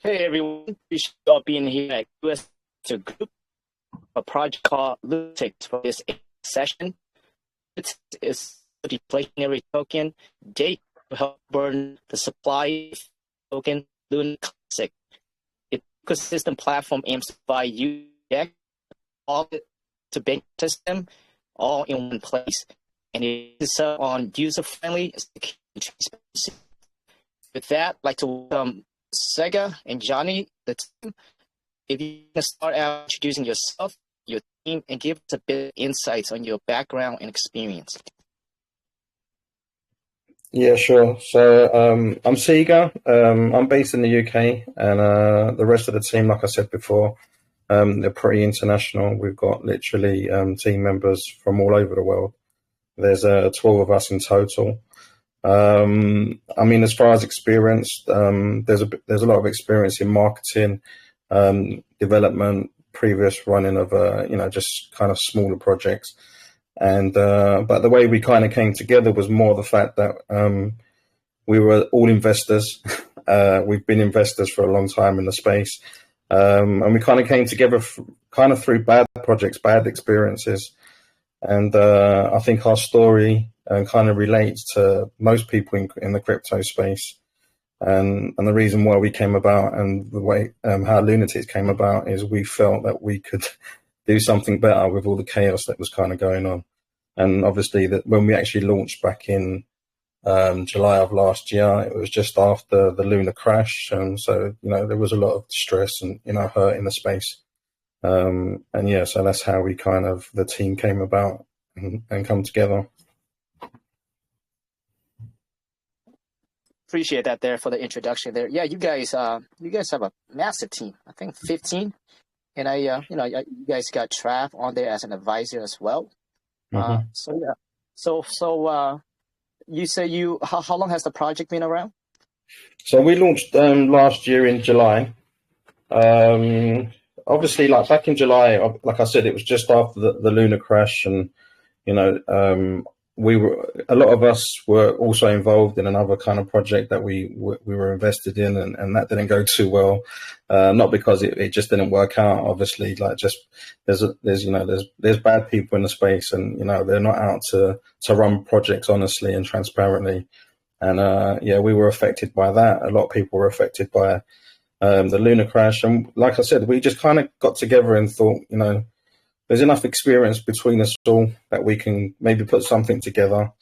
Hey everyone, appreciate you all being here at US Group, a project called Lunatics for this session. It is a deflationary token gate to help burn the supply of token LunaClassic. Its ecosystem platform aims to provide UX, Audit to bank system all in one place. And it is on user-friendly transparency. With that, I'd like to welcome Sega and Johnny, the team. If you can start out introducing yourself, your team, and give us a bit of insights on your background and experience. Yeah, sure. So I'm Sega. I'm based in the UK, and the rest of the team, like I said before, they're pretty international. We've got literally team members from all over the world. There's 12 of us in total. I mean, as far as experience, there's a lot of experience in marketing, development, previous running of just kind of smaller projects, and but the way we kind of came together was more the fact that we were all investors. We've been investors for a long time in the space, and we kind of came together kind of through bad projects, bad experiences, and I think our story kind of relates to most people in the crypto space, and the reason why we came about and the way how Lunatics came about is we felt that we could do something better with all the chaos that was kind of going on. And obviously that when we actually launched back in July of last year, it was just after the Luna crash, and so there was a lot of stress and hurt in the space, and yeah, so that's how we kind of the team came about and come together. Appreciate that there for the introduction there. Yeah, you guys have a massive team. I think 15, and you guys got Trav on there as an advisor as well. Mm-hmm. So you say how long has the project been around? So we launched last year in July. Obviously, like back in July, like I said, it was just after the Luna crash, and a lot of us were also involved in another kind of project that we were invested in, and that didn't go too well. Not because it just didn't work out. Obviously, like just there's bad people in the space, and they're not out to run projects honestly and transparently. And yeah, we were affected by that. A lot of people were affected by the Luna crash, and like I said, we just kind of got together and thought, there's enough experience between us all that we can maybe put something together.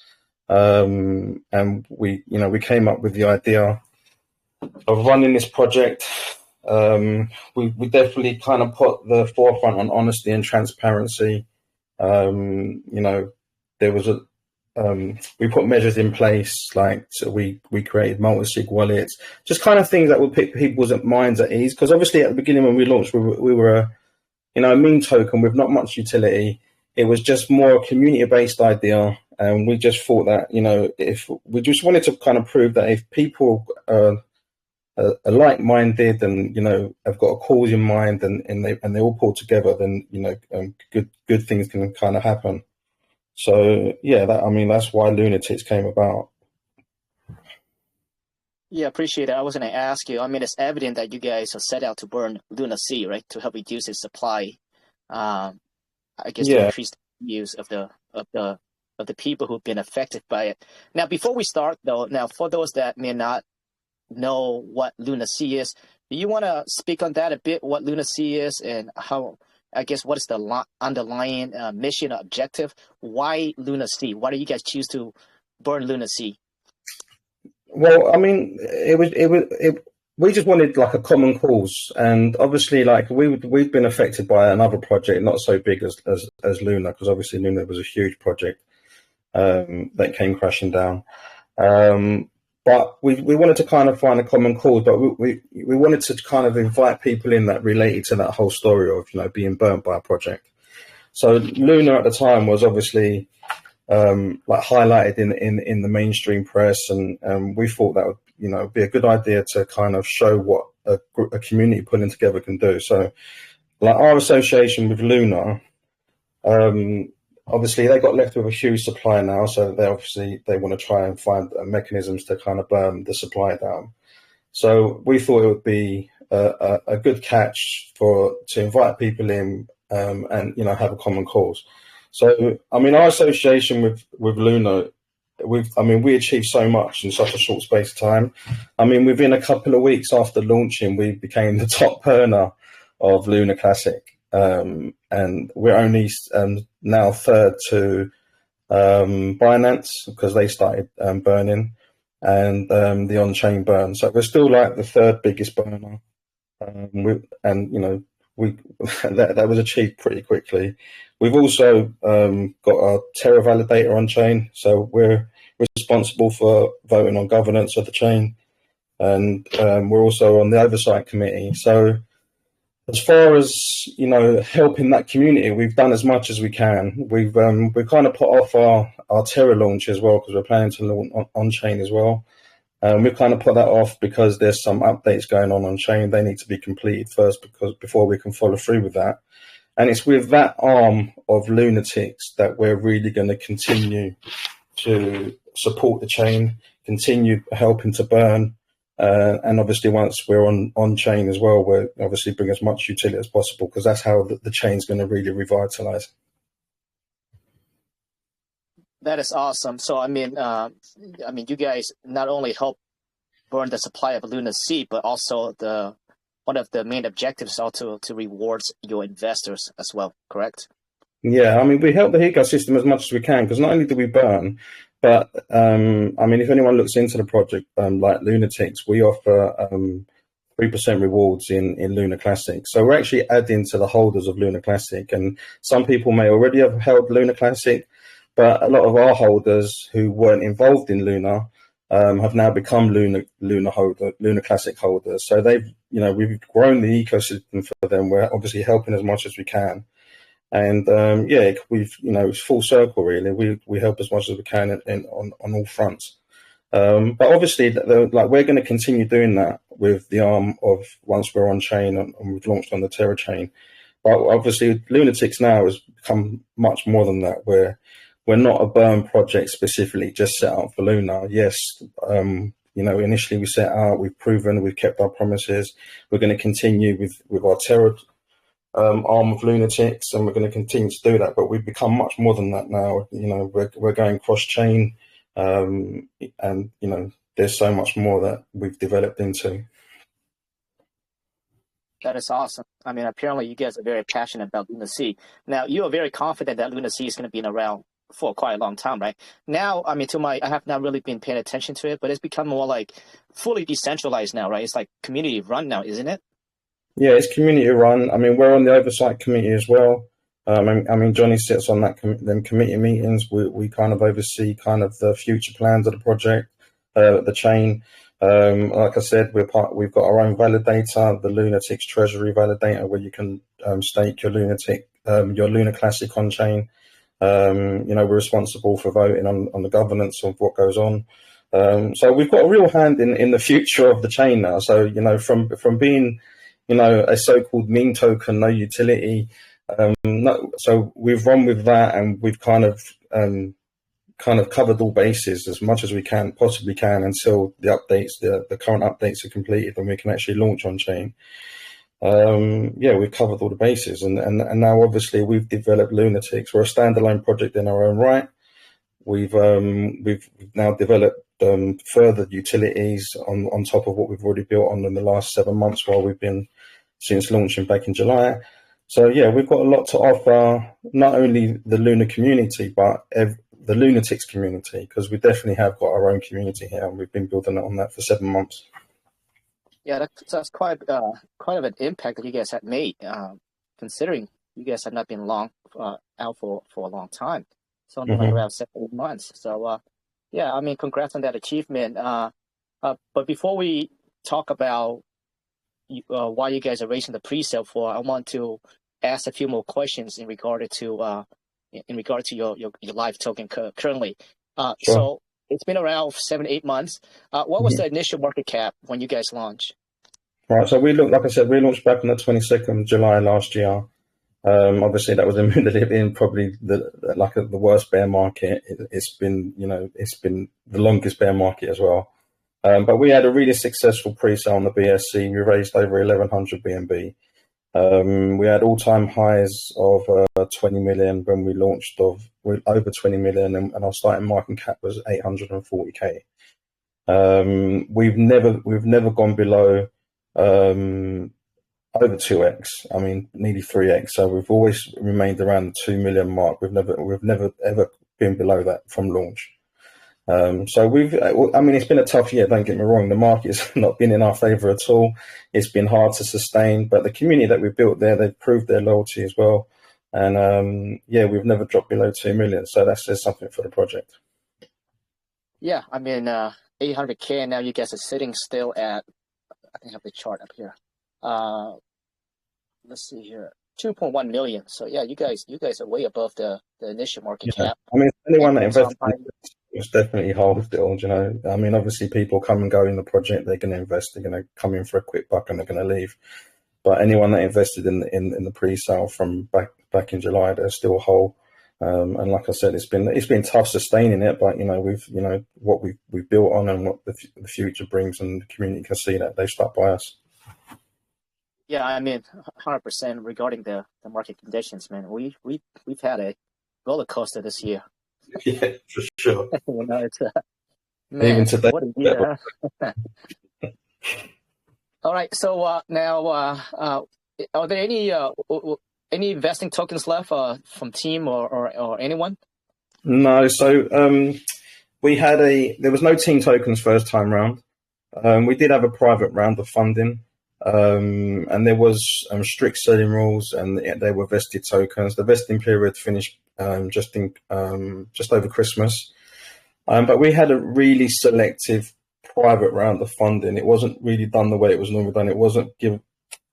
And we came up with the idea of running this project. We definitely kind of put the forefront on honesty and transparency. There was we put measures in place, like so we created Multichain wallets, just kind of things that would put people's minds at ease. Because obviously at the beginning when we launched, we were a meme token with not much utility. It was just more a community-based idea, and we just thought that if we just wanted to kind of prove that if people are like-minded and have got a cause in mind and they all pull together, then good things can kind of happen. So yeah, that's why Lunatics came about. Yeah, appreciate it. I was going to ask you. I mean, it's evident that you guys are set out to burn LunaC, right, to help reduce its supply. I guess to increase the use of the people who've been affected by it. Now, before we start, though, for those that may not know what LunaC is, do you want to speak on that a bit? What LunaC is and how? I guess what is the underlying mission or objective? Why LunaC? Why do you guys choose to burn LunaC? Well, I mean, we just wanted like a common cause, and obviously, like we've been affected by another project, not so big as Luna, because obviously Luna was a huge project that came crashing down. But we wanted to kind of find a common cause, but we wanted to kind of invite people in that related to that whole story of being burnt by a project. So Luna at the time was obviously like highlighted in the mainstream press, and we thought that would be a good idea to kind of show what a community putting together can do. So like our association with Luna, obviously they got left with a huge supply now, so they want to try and find mechanisms to kind of burn the supply down. So we thought it would be a good catch to invite people in, and have a common cause. So I mean, our association with Luna, we achieved so much in such a short space of time. I mean, within a couple of weeks after launching, we became the top earner of LunaClassic, and we're only now third to Binance, because they started burning, and the on-chain burn. So we're still like the third biggest burner, we that was achieved pretty quickly. We've also got our Terra Validator on chain, so we're responsible for voting on governance of the chain, and we're also on the oversight committee. So as far as helping that community, we've done as much as we can. We've kind of put off our Terra launch as well, because we're planning to launch on chain as well. We've kind of put that off because there's some updates going on chain. They need to be completed first before we can follow through with that. And it's with that arm of Lunatics that we're really going to continue to support the chain, continue helping to burn, and obviously once we're on chain as well, we're obviously bring as much utility as possible, because that's how the chain's going to really revitalize. That is awesome. So I mean, you guys not only help burn the supply of Luna C, but also one of the main objectives is also to reward your investors as well, correct? Yeah, I mean, we help the ecosystem as much as we can, because not only do we burn, but if anyone looks into the project, like Lunatics, we offer 3% rewards in LunaClassic. So we're actually adding to the holders of LunaClassic, and some people may already have held LunaClassic, but a lot of our holders who weren't involved in Luna have now become LunaClassic holders. So we've grown the ecosystem for them. We're obviously helping as much as we can, and it's full circle really. We help as much as we can on all fronts. But obviously, we're going to continue doing that with the arm of once we're on chain and we've launched on the Terra chain. But obviously, Lunatics now has become much more than that. We're not a burn project specifically just set up for Luna. Yes, initially we set out, we've proven, we've kept our promises. We're going to continue with our Terra arm of Lunatics, and we're going to continue to do that. But we've become much more than that now. We're going cross chain, and there's so much more that we've developed into. That is awesome. I mean, apparently you guys are very passionate about Luna C. Now, you are very confident that Luna C is going to be around for quite a long time, right? Now, I have not really been paying attention to it, but it's become more like fully decentralized now, right? It's like community run now, isn't it? Yeah, it's community run. I mean, we're on the oversight committee as well. Johnny sits on them committee meetings. We kind of oversee kind of the future plans of the project, the chain. Like I said, we've got our own validator, the Lunatics Treasury Validator, where you can stake your LunaClassic on chain. We're responsible for voting on the governance of what goes on. So we've got a real hand in the future of the chain now. So, from being, a so-called meme token, no utility. So we've run with that, and we've kind of covered all bases as much as we possibly can until the current updates are completed and we can actually launch on chain. We've covered all the bases, and now obviously we've developed Lunatics. We're a standalone project in our own right. We've now developed further utilities on top of what we've already built on in the last 7 months since launching back in July. So yeah, we've got a lot to offer, not only the Luna community, but the Lunatics community, because we definitely have got our own community here, and we've been building on that for 7 months. Yeah, that's quite of an impact that you guys have made, considering you guys have not been out for a long time. So only around 7 months. So congrats on that achievement. But before we talk about why you guys are raising the pre-sale for, I want to ask a few more questions in regard to your live token currently. Sure. So it's been around 7-8 months. What was the initial market cap when you guys launched? Right. So we launched back on the 22nd of July last year. Obviously, that was immediately in probably the worst bear market. It's been the longest bear market as well. But we had a really successful pre-sale on the BSC. We raised over 1,100 BNB. We had all-time highs of 20 million when we launched, over 20 million, and our starting market cap was 840k. We've never gone below over 2x. I mean, nearly 3x. So we've always remained around the 2 million mark. We've never ever been below that from launch. So I mean, it's been a tough year, don't get me wrong. The market's not been in our favor at all. It's been hard to sustain, but the community that we've built there, they've proved their loyalty as well. And yeah, we've never dropped below 2 million. So that says something for the project. Yeah, I mean, 800K, and now you guys are sitting still at, I think I have the chart up here. Let's see here, 2.1 million. So yeah, you guys are way above the initial market cap. I mean, anyone that invests is definitely hold still, you know. I mean, obviously people come and go in the project, they're going to invest, they're going to come in for a quick buck and they're going to leave. But anyone that invested in the pre-sale from back in July, they're still whole. And like I said, it's been tough sustaining it, but what we've built on and what the future brings, and the community can see that they've stuck by us. Yeah, I mean, 100% regarding the market conditions, man. We've had a roller coaster this year. Yeah, for sure. It's man, even today. What a year. All right, so now, are there any investing tokens left from team or anyone? No, so there was no team tokens first time round. We did have a private round of funding. And there was strict selling rules, and they were vested tokens. The vesting period finished just over Christmas, but we had a really selective private round of funding. It wasn't really done the way it was normally done. It wasn't kind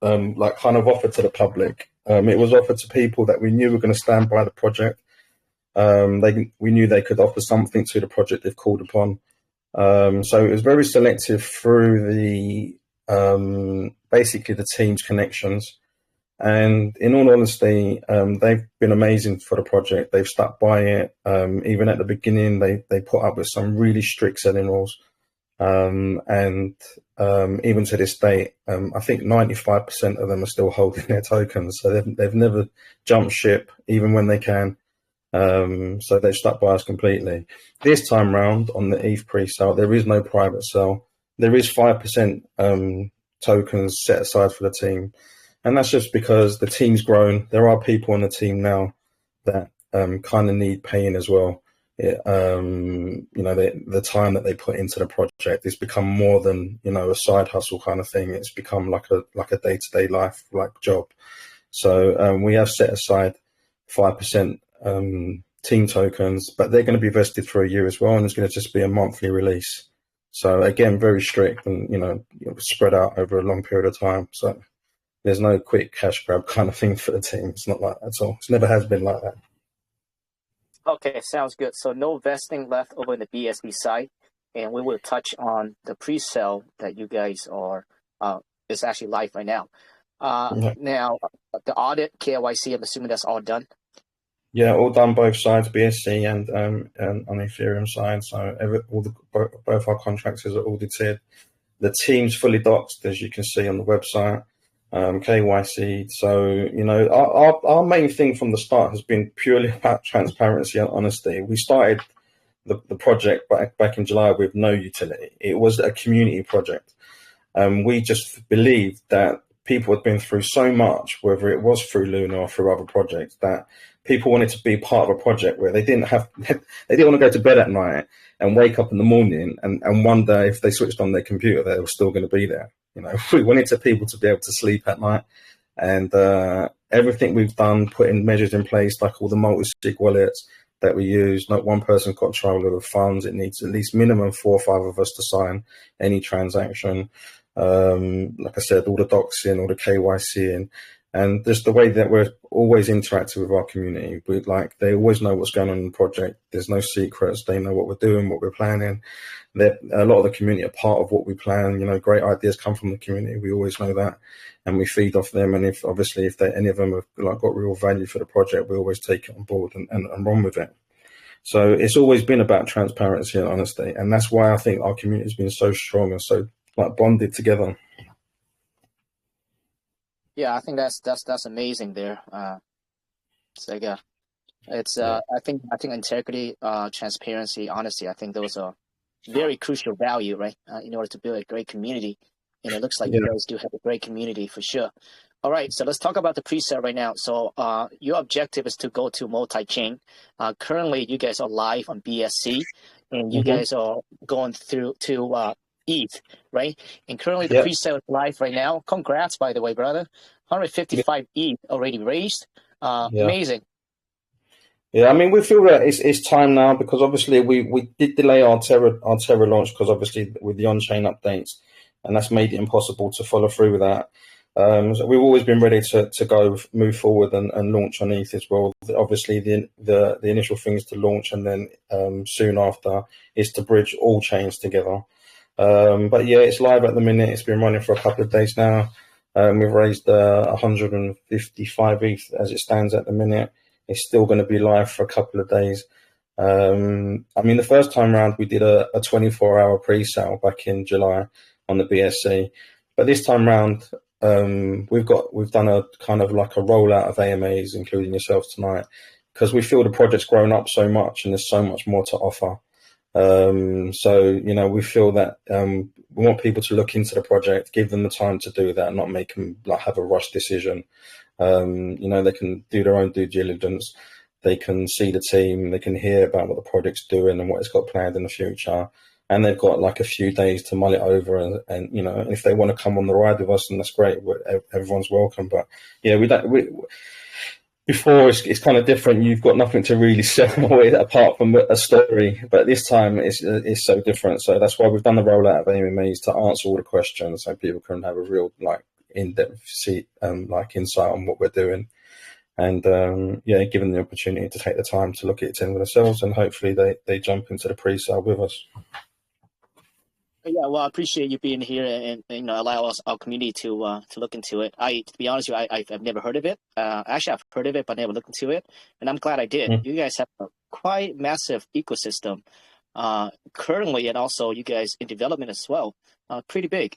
of offered to the public. It was offered to people that we knew were going to stand by the project. We knew they could offer something to the project if called upon. So it was very selective through basically the team's connections. And in all honesty, they've been amazing for the project. They've stuck by it. Even at the beginning, they put up with some really strict selling rules. And even to this day, I think 95% of them are still holding their tokens. So they've never jumped ship, even when they can. So they've stuck by us completely. This time round on the ETH pre-sale, there is no private sale. There is 5% tokens set aside for the team. And that's just because the team's grown. There are people on the team now that kind of need paying as well. The time that they put into the project has become more than, a side hustle kind of thing. It's become like a day-to-day life, like job. So we have set aside 5% team tokens, but they're going to be vested for a year as well. And it's going to just be a monthly release. So again, very strict and, spread out over a long period of time. So there's no quick cash grab kind of thing for the team. It's not like that at all. It never has been like that. Okay, sounds good. So no vesting left over in the BSB side, and we will touch on the pre-sale that you guys are is actually live right now. Now, the audit, KYC, I'm assuming that's all done. Yeah, all done both sides, BSC and on the Ethereum side. So both our contractors are audited. The team's fully doxed, as you can see on the website. KYC. So, our main thing from the start has been purely about transparency and honesty. We started the project back in July with no utility. It was a community project. We just believed that people had been through so much, whether it was through Luna or through other projects, that people wanted to be part of a project where they didn't want to go to bed at night and wake up in the morning and wonder if they switched on their computer, they were still going to be there. We wanted people to be able to sleep at night, and everything we've done, putting measures in place, like all the multi-sig wallets that we use. Not one person control of the funds. It needs at least minimum 4 or 5 of us to sign any transaction. Like I said, all the doxing, all the KYC, and just the way that we're always interacting with our community. They always know what's going on in the project. There's no secrets. They know what we're doing, what we're planning. A lot of the community are part of what we plan. Great ideas come from the community. We always know that, and we feed off them. And if any of them have got real value for the project, we always take it on board and run with it. So it's always been about transparency and honesty, and that's why I think our community has been so strong and so like bonded together. Yeah, I think that's amazing there. So yeah, it's I think integrity, transparency, honesty. I think those are very crucial value, right? In order to build a great community, and it looks like you guys do have a great community for sure. All right, so let's talk about the pre-sale right now. So your objective is to go to multi-chain. Currently, you guys are live on BSC, and you guys are going through to ETH, right? And currently, the pre-sale is live right now. Congrats, by the way, brother. 155 ETH already raised. Amazing. Yeah, I mean, we feel that it's time now, because obviously we did delay our Terra launch because obviously with the on-chain updates, and that's made it impossible to follow through with that. So we've always been ready to move forward and launch on ETH as well. Obviously, the initial thing is to launch, and then soon after is to bridge all chains together. But yeah, it's live at the minute. It's been running for a couple of days now. We've raised 155 ETH as it stands at the minute. It's still going to be live for a couple of days. I mean, the first time round we did a 24-hour pre-sale back in July on the BSC, but this time round we've done a kind of like a rollout of AMAs, including yourself tonight, because we feel the project's grown up so much and there's so much more to offer. So you know, we feel that we want people to look into the project, give them the time to do that, not make them like have a rush decision. You know, they can do their own due diligence, they can see the team, they can hear about what the project's doing and what it's got planned in the future, and they've got like a few days to mull it over, and you know, if they want to come on the ride with us, then that's great. Everyone's welcome. But yeah, before it's kind of different. You've got nothing to really sell away apart from a story, but this time it's so different. So that's why we've done the rollout of AMAs to answer all the questions, so people can have a real like in-depth like insight on what we're doing, and yeah, give them the opportunity to take the time to look at it in with themselves, and hopefully they jump into the pre-sale with us. Yeah, well, I appreciate you being here and you know, allow us, our community to look into it. To be honest with you, I've never heard of it. Actually, I've heard of it, but never looked into it, and I'm glad I did. You guys have a quite massive ecosystem currently, and also you guys in development as well. Pretty big.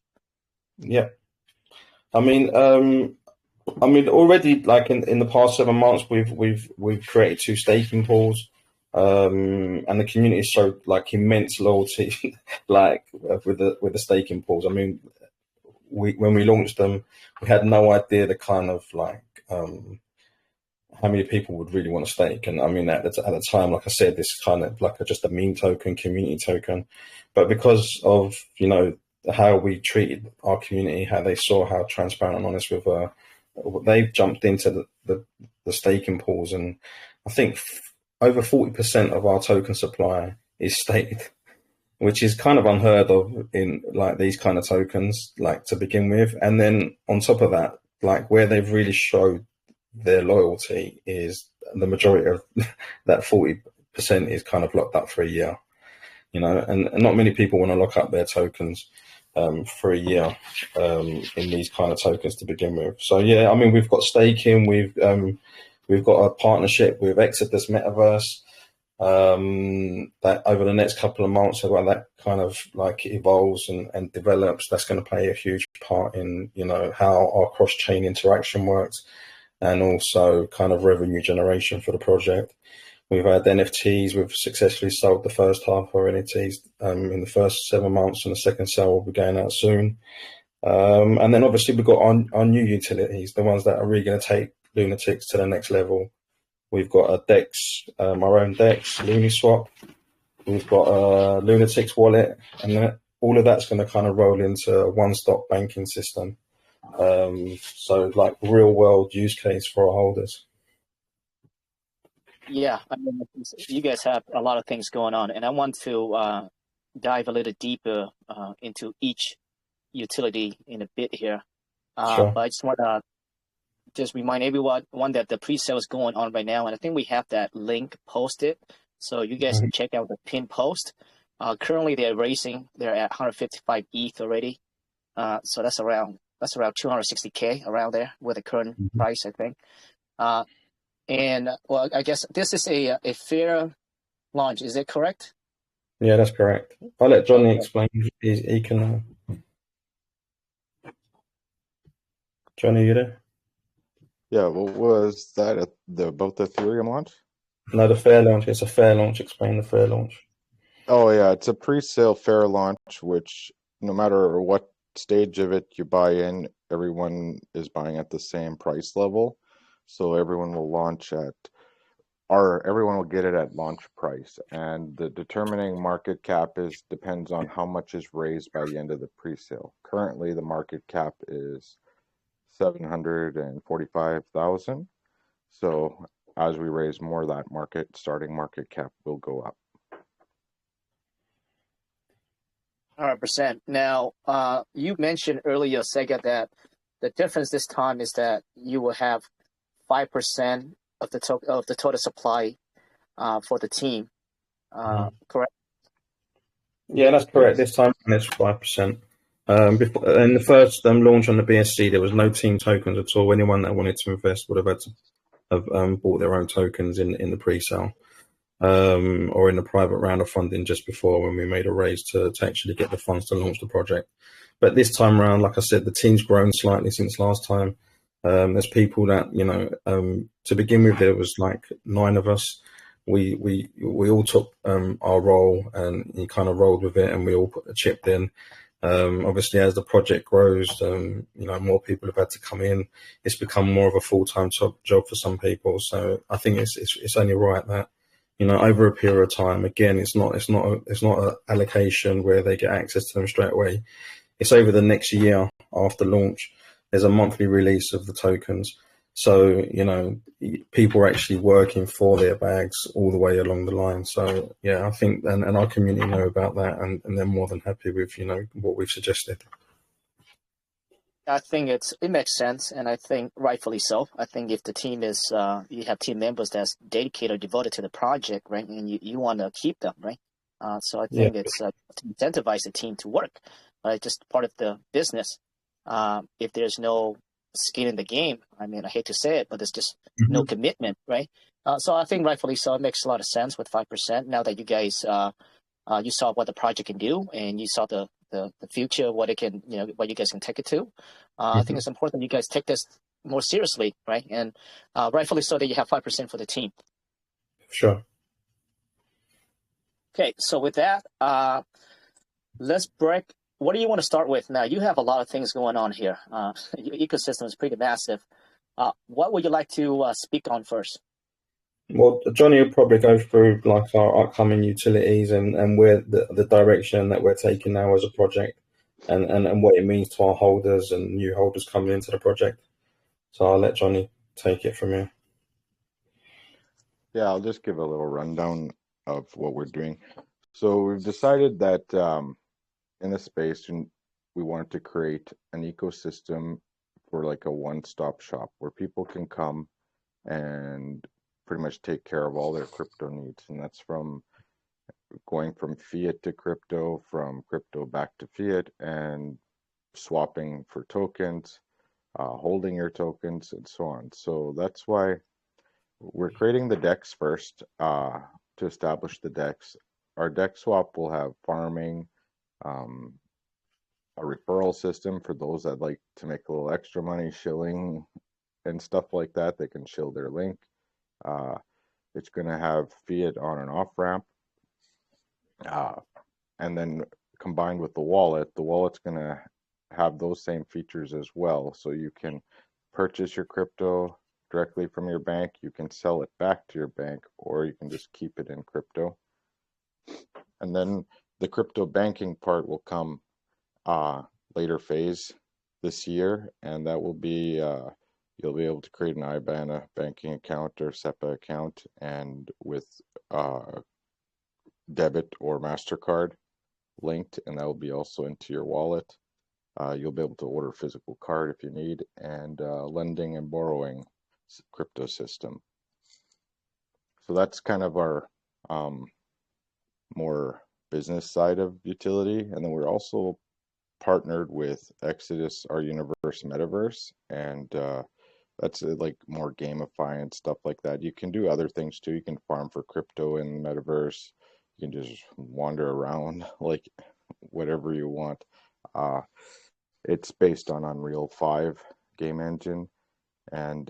Yeah, I mean, already like in the past 7 months, we've created 2 staking pools. And the community showed like immense loyalty, like with the staking pools. I mean, when we launched them, we had no idea the kind of like how many people would really want to stake. And I mean, at the time, like I said, this is kind of like just a meme token, community token. But because of, you know, how we treated our community, how they saw how transparent and honest with they've jumped into the staking pools, and I think over 40% of our token supply is staked, which is kind of unheard of in like these kind of tokens, like to begin with. And then on top of that, like where they've really showed their loyalty is the majority of that 40% is kind of locked up for a year, you know, and not many people want to lock up their tokens for a year in these kind of tokens to begin with. So yeah, I mean, we've got staking, we've got a partnership with Exodus Metaverse that over the next couple of months, when that kind of like evolves and develops, that's going to play a huge part in, you know, how our cross-chain interaction works, and also kind of revenue generation for the project. We've had NFTs. We've successfully sold the first half of our NFTs in the first 7 months, and the second sale will be going out soon. And then obviously we've got our new utilities, the ones that are really going to take Lunatics to the next level. We've got a DEX, our own DEX, Luniswap. We've got a Lunatics Wallet, and all of that's going to kind of roll into a one-stop banking system. So like real-world use case for our holders. Yeah, I mean, you guys have a lot of things going on, and I want to dive a little deeper into each utility in a bit here. Sure. But I just want to just remind everyone that the pre-sale is going on right now, and I think we have that link posted, so you guys can check out the pin post. Currently, they're at 155 ETH already, so that's around 260K around there with the current price, I think. And well, I guess this is a fair launch. Is it correct? Yeah, that's correct. I'll let Johnny explain. He can. Johnny, you there? Yeah, what was that about the Ethereum launch? No, the fair launch. It's a fair launch. Explain the fair launch. Oh yeah, it's a pre-sale fair launch, which no matter what stage of it you buy in, everyone is buying at the same price level. So everyone will everyone will get it at launch price. And the determining market cap depends on how much is raised by the end of the pre-sale. Currently the market cap is 745,000. So as we raise more, that starting market cap will go up. 100%. Now, you mentioned earlier, Sega, that the difference this time is that you will have 5% of the total supply for the team. Correct? Yeah, that's correct. This time it's 5%. Before, in the first launch on the BSC, there was no team tokens at all. Anyone that wanted to invest would have had to have bought their own tokens in the pre-sale or in the private round of funding just before, when we made a raise to actually get the funds to launch the project. But this time around, like I said, the team's grown slightly since last time. There's people that, to begin with, there was like 9 of us. We all took our role, and you kind of rolled with it, and we all put a chip in. Obviously, as the project grows, more people have had to come in. It's become more of a full-time job for some people. So I think it's only right that, over a period of time, again, it's not an allocation where they get access to them straight away. It's over the next year after launch. There's a monthly release of the tokens. So, people are actually working for their bags all the way along the line. So, yeah, I think, and our community know about that, and they're more than happy with, what we've suggested. I think it makes sense, and I think rightfully so. I think if the team is, you have team members that's dedicated or devoted to the project, right, and you want to keep them, right? So I think it's to incentivize the team to work, right? Just part of the business. If there's no skin in the game, I mean, I hate to say it, but there's just no commitment, right? So I think rightfully so. It makes a lot of sense with 5%. Now that you guys, you saw what the project can do, and you saw the future, what it can, what you guys can take it to. I think it's important you guys take this more seriously, right? And rightfully so that you have 5% for the team. Sure. Okay, so with that, let's break. What do you want to start with now? You have a lot of things going on here. Your ecosystem is pretty massive. What would you like to speak on first? Well, Johnny will probably go through like our upcoming utilities and where the direction that we're taking now as a project, and what it means to our holders and new holders coming into the project. So I'll let Johnny take it from here. Yeah, I'll just give a little rundown of what we're doing. So we've decided that in this space, we wanted to create an ecosystem for like a one-stop shop where people can come and pretty much take care of all their crypto needs. And that's from going from fiat to crypto, from crypto back to fiat, and swapping for tokens, holding your tokens, and so on. So that's why we're creating the DEX first to establish the DEX. Our DEX swap will have farming, a referral system for those that like to make a little extra money shilling and stuff like that. They can shill their link. It's going to have fiat on and off ramp. And then combined with the wallet's going to have those same features as well. So you can purchase your crypto directly from your bank. You can sell it back to your bank, or you can just keep it in crypto. And then the crypto banking part will come later phase this year, and that will be you'll be able to create an IBAN, a banking account or SEPA account, and with debit or MasterCard linked, and that will be also into your wallet. You'll be able to order a physical card if you need, and lending and borrowing crypto system. So that's kind of our more business side of utility. And then we're also partnered with Exodus, our universe Metaverse, and That's like more gamify and stuff like that. You can do other things too. You can farm for crypto in Metaverse. You can just wander around like whatever you want. Uh, it's based on Unreal 5 game engine, and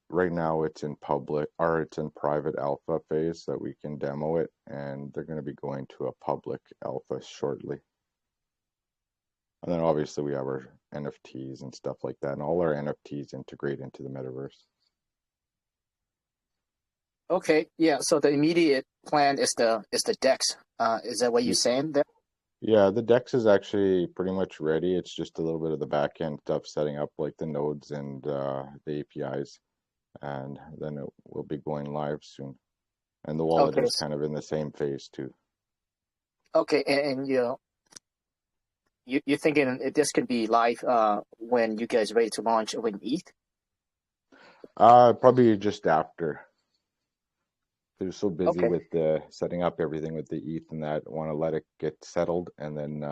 right now it's in public, or it's in private alpha phase that we can demo it, and they're going to be going to a public alpha shortly. And then obviously we have our NFTs and stuff like that, and all our NFTs integrate into the metaverse. Okay, yeah. So the immediate plan is the DEX. Is that what you're saying there? Yeah, the DEX is actually pretty much ready. It's just a little bit of the back end stuff setting up, like the nodes and the APIs, and then it will be going live soon. And the wallet Okay. is kind of in the same phase too. Okay, and you're thinking this could be live when you guys ready to launch with ETH? Probably just after. They're so busy Okay. with the setting up everything with the ETH and that, want to let it get settled and then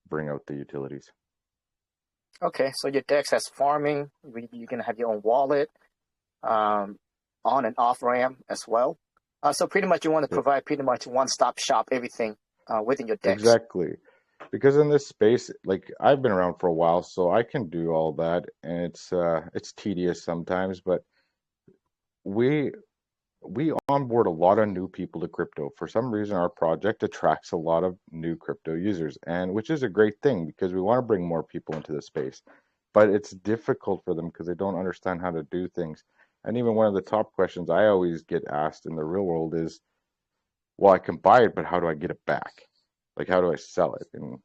bring out the utilities. Okay, so your DEX has farming. You're gonna have your own wallet, on and off ramp as well. So pretty much you want to provide pretty much one-stop shop everything within your DEX. Exactly. Because in this space, like I've been around for a while, so I can do all that, and it's tedious sometimes, but we onboard a lot of new people to crypto. For some reason, our project attracts a lot of new crypto users, and which is a great thing because we want to bring more people into the space. But it's difficult for them because they don't understand how to do things. And even one of the top questions I always get asked in the real world is, well, I can buy it, but how do I get it back? Like, how do I sell it and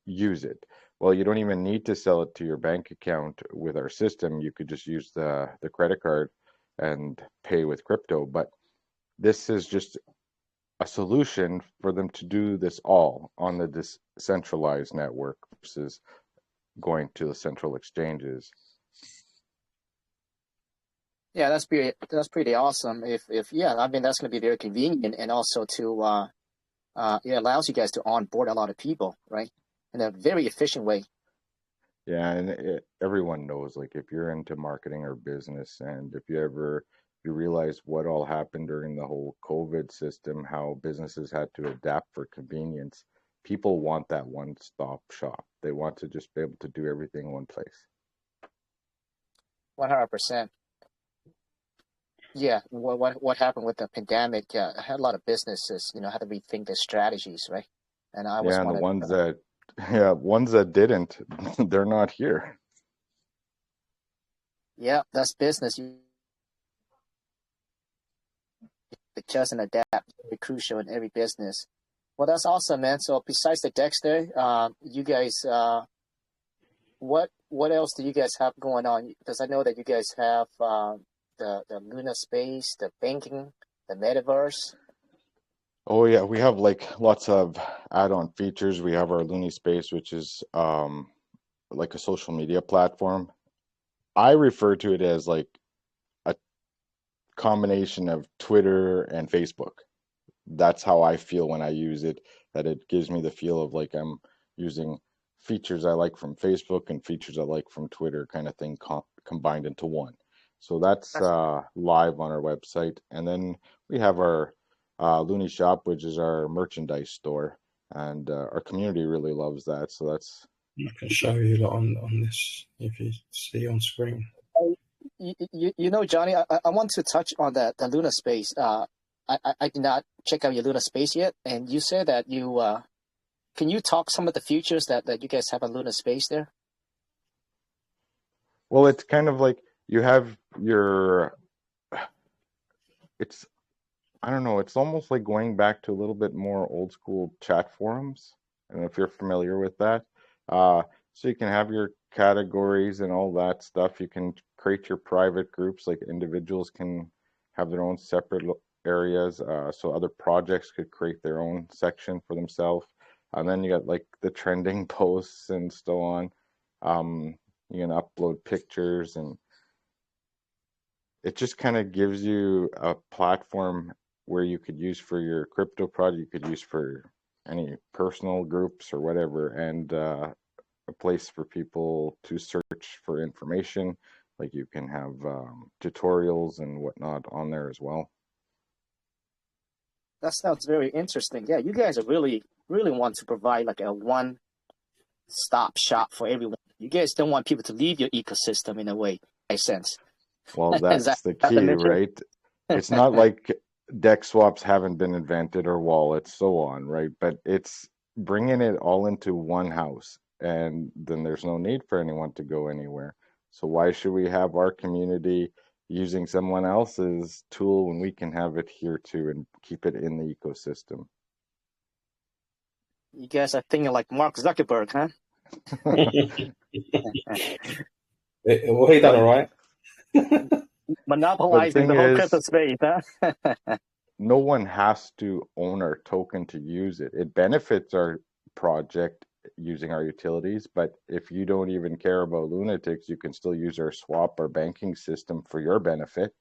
use it? Well, you don't even need to sell it to your bank account with our system. You could just use the credit card and pay with crypto. But this is just a solution for them to do this all on the decentralized network versus going to the central exchanges. Yeah, that's pretty awesome. If yeah, I mean that's going to be very convenient, and also to it allows you guys to onboard a lot of people, right, in a very efficient way. Yeah, and everyone knows, like, if you're into marketing or business, and if you realize what all happened during the whole COVID system, how businesses had to adapt for convenience, people want that one-stop shop. They want to just be able to do everything in one place. 100%. Yeah, what happened with the pandemic? I had a lot of businesses, had to rethink their strategies, right? And I was Yeah, and the one of ones them. ones that didn't, they're not here. Yeah, that's business. You adjust and adapt. Very crucial in every business. Well, that's awesome, man. So besides the DEX there, you guys, what else do you guys have going on? Because I know that you guys have the Luna space, the banking, the metaverse. Oh yeah, we have like lots of add-on features. We have our Looney Space, which is like a social media platform. I refer to it as like a combination of Twitter and Facebook. That's how I feel when I use it, that it gives me the feel of like I'm using features I like from Facebook and features I like from Twitter kind of thing combined into one. So that's live on our website. And then we have our Looney Shop, which is our merchandise store. And our community really loves that. So that's... I can show you lot on this if you see on screen. Johnny, I want to touch on the Luna space. I did not check out your Luna space yet, and you said that you can you talk some of the features that you guys have on Luna space there? Well, it's kind of like you have your... It's... I don't know, it's almost like going back to a little bit more old school chat forums. I don't know if you're familiar with that. So you can have your categories and all that stuff. You can create your private groups, like individuals can have their own separate areas. So other projects could create their own section for themselves. And then you got like the trending posts and so on. You can upload pictures, and it just kind of gives you a platform where you could use for your crypto project, you could use for any personal groups or whatever. And a place for people to search for information. Like you can have tutorials and whatnot on there as well. That sounds very interesting. Yeah, you guys are really want to provide like a one-stop shop for everyone. You guys don't want people to leave your ecosystem in a way. Makes sense. Well, Is that's the that the key, mission? right? It's not like DEX swaps haven't been invented or wallets, so on, right? But it's bringing it all into one house, and then there's no need for anyone to go anywhere. So why should we have our community using someone else's tool when we can have it here too and keep it in the ecosystem? You guys are thinking like Mark Zuckerberg, huh? Well, he done all right. Monopolizing the whole crypto space, huh? No one has to own our token to use it. It benefits our project using our utilities, but if you don't even care about Lunatics, you can still use our swap or banking system for your benefit,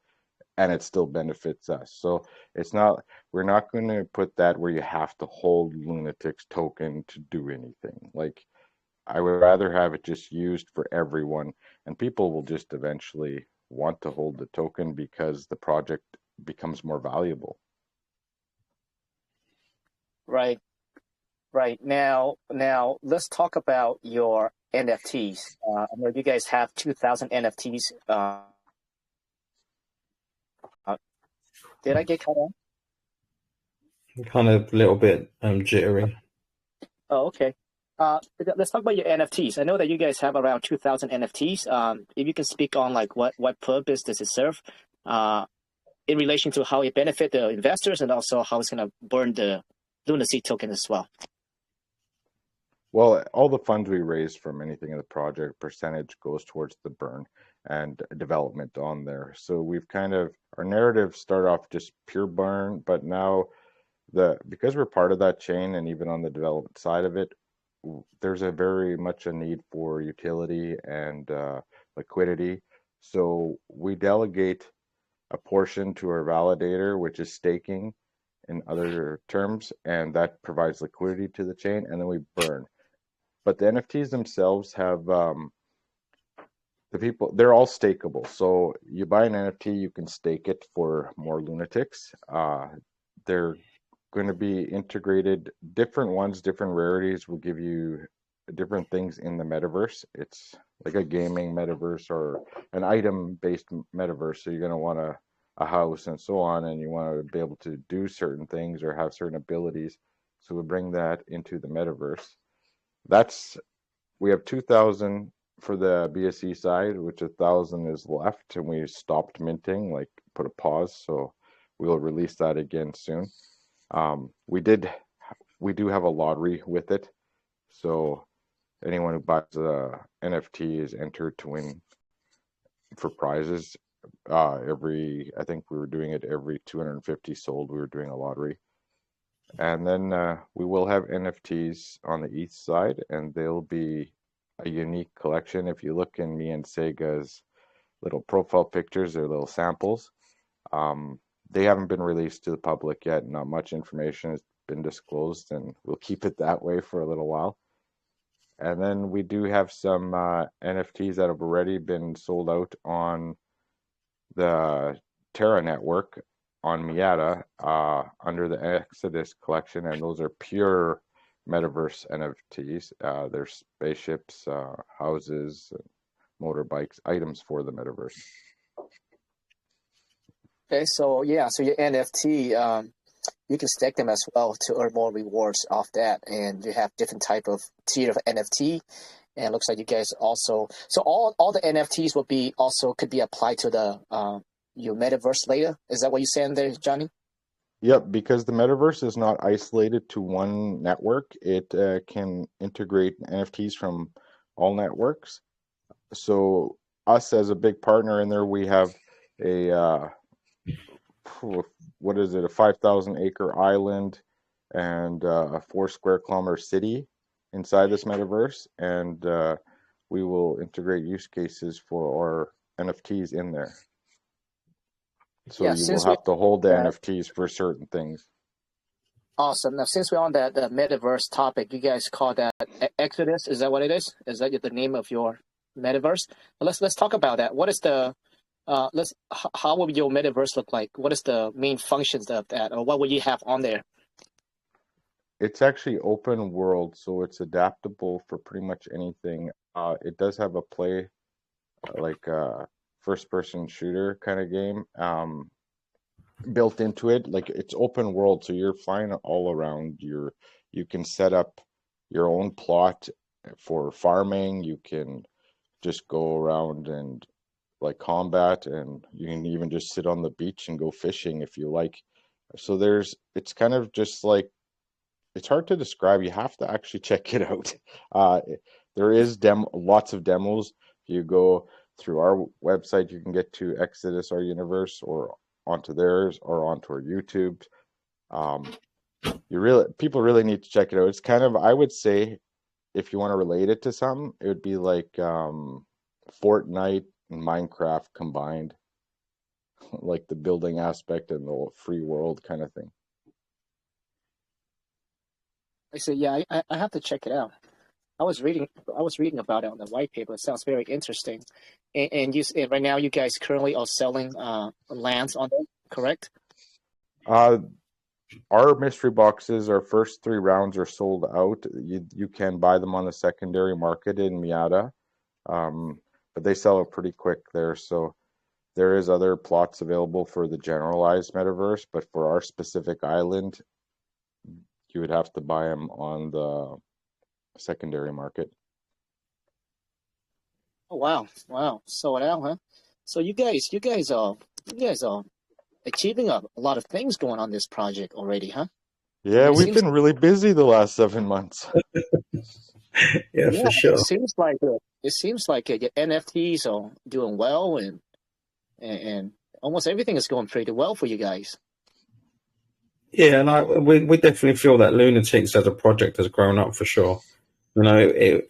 and it still benefits us. So it's not, we're not going to put that where you have to hold Lunatics token to do anything. Like, I would rather have it just used for everyone, and people will just eventually want to hold the token because the project becomes more valuable. Right. Now let's talk about your NFTs. I know you guys have 2,000 NFTs. Did I get cut off? Kind of a little bit jittery. Oh, okay. Let's talk about your NFTs. I know that you guys have around 2,000 NFTs. If you can speak on like what purpose does it serve, in relation to how it benefit the investors and also how it's going to burn the Lunacy token as well. Well, all the funds we raise from anything in the project, percentage goes towards the burn and development on there. So we've kind of, our narrative started off just pure burn, but now because we're part of that chain and even on the development side of it, there's a very much a need for utility and liquidity. So we delegate a portion to our validator, which is staking in other terms, and that provides liquidity to the chain, and then we burn. But the NFTs themselves have they're all stakeable. So you buy an NFT, you can stake it for more Lunatics. They're going to be integrated, different ones, different rarities will give you different things in the metaverse. It's like a gaming metaverse or an item-based metaverse. So you're going to want a house and so on, and you want to be able to do certain things or have certain abilities. So we bring that into the metaverse. We have 2,000 for the BSC side, which 1,000 is left, and we stopped minting, like put a pause. So we'll release that again soon. We do have a lottery with it. So anyone who buys a NFT is entered to win for prizes. I think we were doing it every 250 sold. We were doing a lottery. And then we will have NFTs on the ETH side, and they'll be a unique collection. If you look in me and Sega's little profile pictures, they're little samples. They haven't been released to the public yet. Not much information has been disclosed, and we'll keep it that way for a little while. And then we do have some NFTs that have already been sold out on the Terra network on Miata under the Exodus collection, and those are pure metaverse NFTs. They're spaceships, houses, motorbikes, items for the metaverse. Okay, so yeah, so your NFT, you can stake them as well to earn more rewards off that, and you have different type of tier of NFT. And it looks like you guys also, so all the NFTs could be applied to the your metaverse later. Is that what you're saying there, Johnny? Yep, because the metaverse is not isolated to one network. It can integrate NFTs from all networks. So us as a big partner in there, we have a what is it, a 5,000 acre island and a 4 square kilometer city inside this metaverse, and we will integrate use cases for our NFTs in there. So you will have to hold the NFTs for certain things. Awesome. Now, since we're on the metaverse topic, you guys call that Exodus. Is that what it is? Is that the name of your metaverse? Well, let's talk about that. What is the how will your metaverse look like? What is the main functions of that, or what will you have on there? It's actually open world, so it's adaptable for pretty much anything. It does have a play like a first person shooter kind of game built into it. Like it's open world, so you're flying all around. You can set up your own plot for farming. You can just go around and like combat, and you can even just sit on the beach and go fishing if you like. So it's kind of just like, it's hard to describe. You have to actually check it out. There is lots of demos. If you go through our website, you can get to Exodus, our universe, or onto theirs, or onto our YouTube. People really need to check it out. It's kind of, I would say, if you want to relate it to something, it would be like Fortnite and Minecraft combined, like the building aspect and the free world kind of thing. I said, yeah, I have to check it out. I was reading about it on the white paper. It sounds very interesting. And right now you guys currently are selling lands on them, correct? Our mystery boxes, our first 3 rounds are sold out. You can buy them on the secondary market in Miata, but they sell out pretty quick there. So there is other plots available for the generalized metaverse, but for our specific island, you would have to buy them on the secondary market. Oh wow, sold out, huh? So you guys are achieving a lot of things going on this project already, huh? Yeah, we've been really busy the last 7 months. Yeah, for sure. It seems like your NFTs are doing well, and almost everything is going pretty well for you guys. Yeah, and we definitely feel that Lunatics as a project has grown up for sure. You know,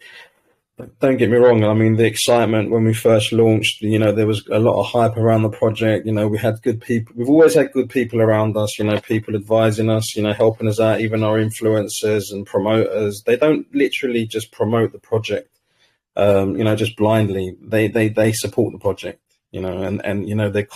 don't get me wrong. I mean, the excitement when we first launched, you know, there was a lot of hype around the project. You know, we had good people. We've always had good people around us, you know, people advising us, you know, helping us out, even our influencers and promoters. They don't literally just promote the project, you know, just blindly. They support the project, you know, and you know, the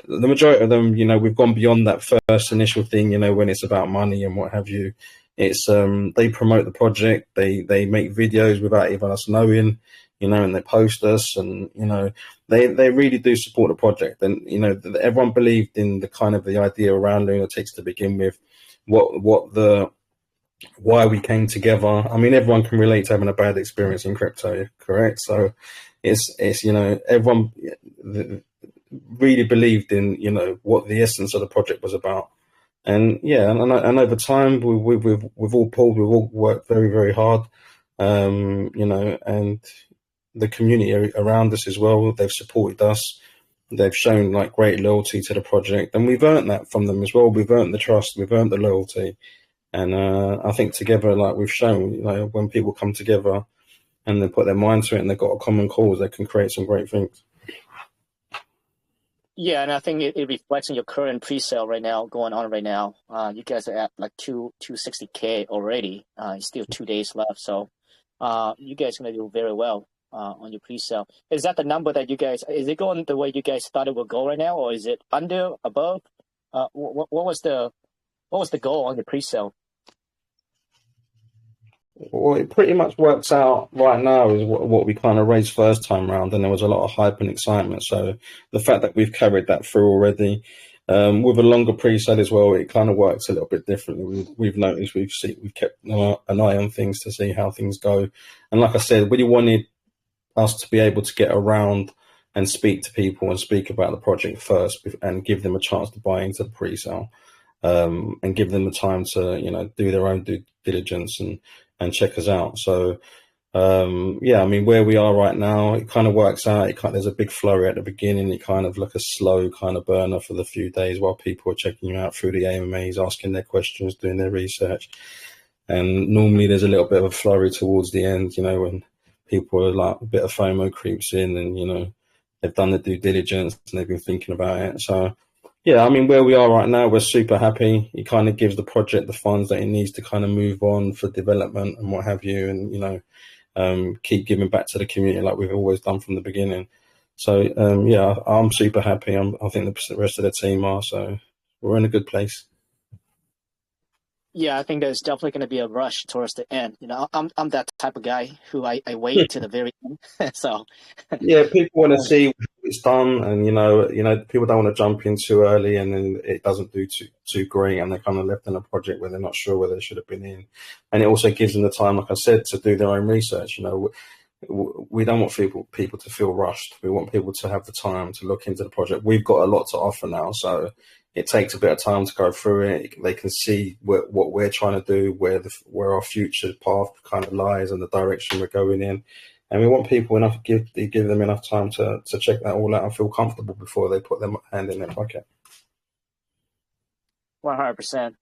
majority of them, you know, we've gone beyond that first initial thing, you know, when it's about money and what have you. It's they promote the project, they make videos without even us knowing, you know, and they post us, and you know, they really do support the project. And you know, everyone believed in the kind of the idea around Lunatics to begin with, why we came together. I mean, everyone can relate to having a bad experience in crypto, correct? So it's you know, everyone really believed in, you know, what the essence of the project was about. And yeah, and over time we've all pulled, we've all worked very, very hard, you know, and the community around us as well, they've supported us, they've shown like great loyalty to the project, and we've earned that from them as well. We've earned the trust, we've earned the loyalty, and I think together, like we've shown, you know, when people come together and they put their mind to it and they've got a common cause, they can create some great things. Yeah, and I think it reflects in your current pre-sale right now, going on right now. You guys are at like 260K already. It's still 2 days left, so you guys are gonna do very well on your pre-sale. Is that the number that you guys? Is it going the way you guys thought it would go right now, or is it under, above? What was the goal on the pre-sale? Well, it pretty much works out right now is what we kind of raised first time round, and there was a lot of hype and excitement. So the fact that we've carried that through already, with a longer pre-sale as well, it kind of works a little bit differently. We've noticed, we've kept an eye on things to see how things go. And like I said, we wanted us to be able to get around and speak to people and speak about the project first, and give them a chance to buy into the pre-sale, and give them the time to, you know, do their own due diligence and check us out. So yeah, I mean, where we are right now, it kind of works out. There's a big flurry at the beginning. It kind of like a slow kind of burner for the few days while people are checking you out through the AMAs, asking their questions, doing their research. And normally there's a little bit of a flurry towards the end, you know, when people are like, a bit of FOMO creeps in, and you know, they've done the due diligence and they've been thinking about it. So Yeah, I mean, where we are right now, we're super happy. It kind of gives the project the funds that it needs to kind of move on for development and what have you, and, you know, keep giving back to the community like we've always done from the beginning. So, yeah, I'm super happy. I think the rest of the team are, so we're in a good place. Yeah, I think there's definitely going to be a rush towards the end. You know, I'm that type of guy who I wait to the very end. So Yeah, people want to see how it's done, and people don't want to jump in too early, and then it doesn't do too great, and they're kind of left in a project where they're not sure where they should have been in. And it also gives them the time, like I said, to do their own research. You know, we don't want people to feel rushed. We want people to have the time to look into the project. We've got a lot to offer now, so it takes a bit of time to go through it. They can see what we're trying to do, where our future path kind of lies, and the direction we're going in. And we want people give them enough time to check that all out and feel comfortable before they put their hand in their pocket. 100%.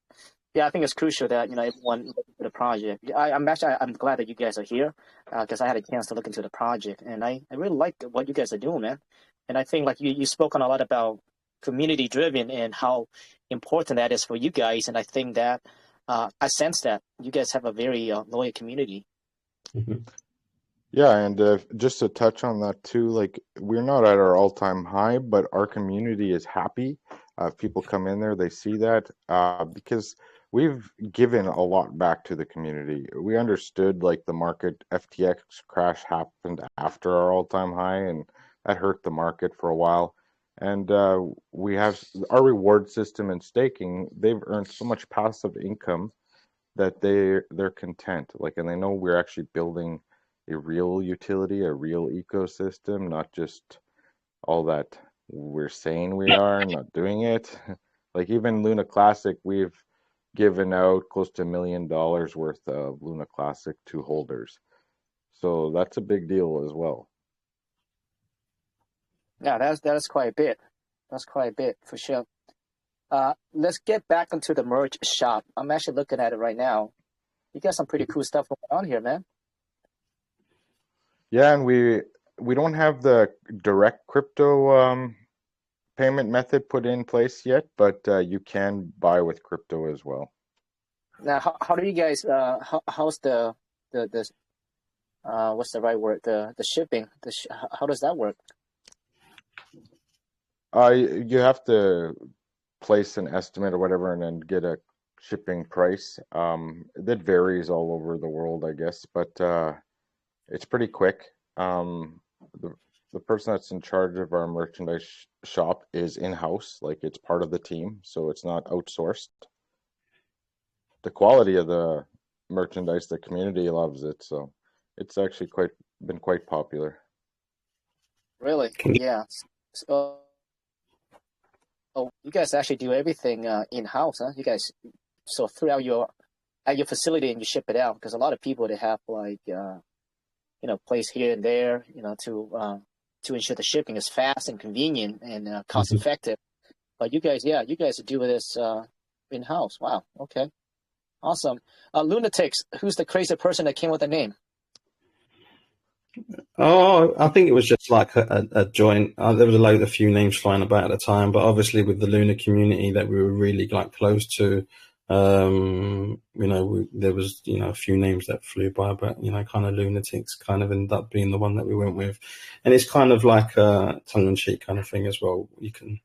Yeah, I think it's crucial that everyone look into the project. I'm glad that you guys are here because I had a chance to look into the project, and I really like what you guys are doing, man. And I think like you spoke on a lot about community driven and how important that is for you guys. And I think that I sense that you guys have a very loyal community. Mm-hmm. Yeah, and just to touch on that too, like we're not at our all-time high, but our community is happy. If people come in there, they see that because we've given a lot back to the community. We understood like the market FTX crash happened after our all-time high, and that hurt the market for a while. And we have our reward system and staking. They've earned so much passive income that they're content. Like, and they know we're actually building a real utility, a real ecosystem, not just all that we're saying we are and not doing it. Like even LunaClassic, we've given out close to $1 million worth of LunaClassic to holders. So that's a big deal as well. Yeah, that's quite a bit. That's quite a bit for sure. Let's get back into the merge shop. I'm actually looking at it right now. You got some pretty cool stuff going on here, man. Yeah, and we don't have the direct crypto payment method put in place yet, but you can buy with crypto as well. Now, how do you guys? How's the what's the right word? The shipping. How does that work? You have to place an estimate or whatever, and then get a shipping price. That varies all over the world, I guess, but it's pretty quick. The person that's in charge of our merchandise shop is in-house, like it's part of the team, so it's not outsourced. The quality of the merchandise, the community loves it, so it's actually been quite popular. Really? Yeah. So, you guys actually do everything in-house, huh? You guys so throughout at your facility and you ship it out, because a lot of people they have like place here and there, to ensure the shipping is fast and convenient and cost effective. But you guys do this in-house. Wow. Okay. Awesome. Lunatics, who's the crazy person that came with the name? Oh, I think it was just like a joint. There was a few names flying about at the time, but obviously with the Luna community that we were really like close to, there was a few names that flew by, but kind of Lunatics kind of ended up being the one that we went with, and it's kind of like a tongue-in-cheek kind of thing as well. You can,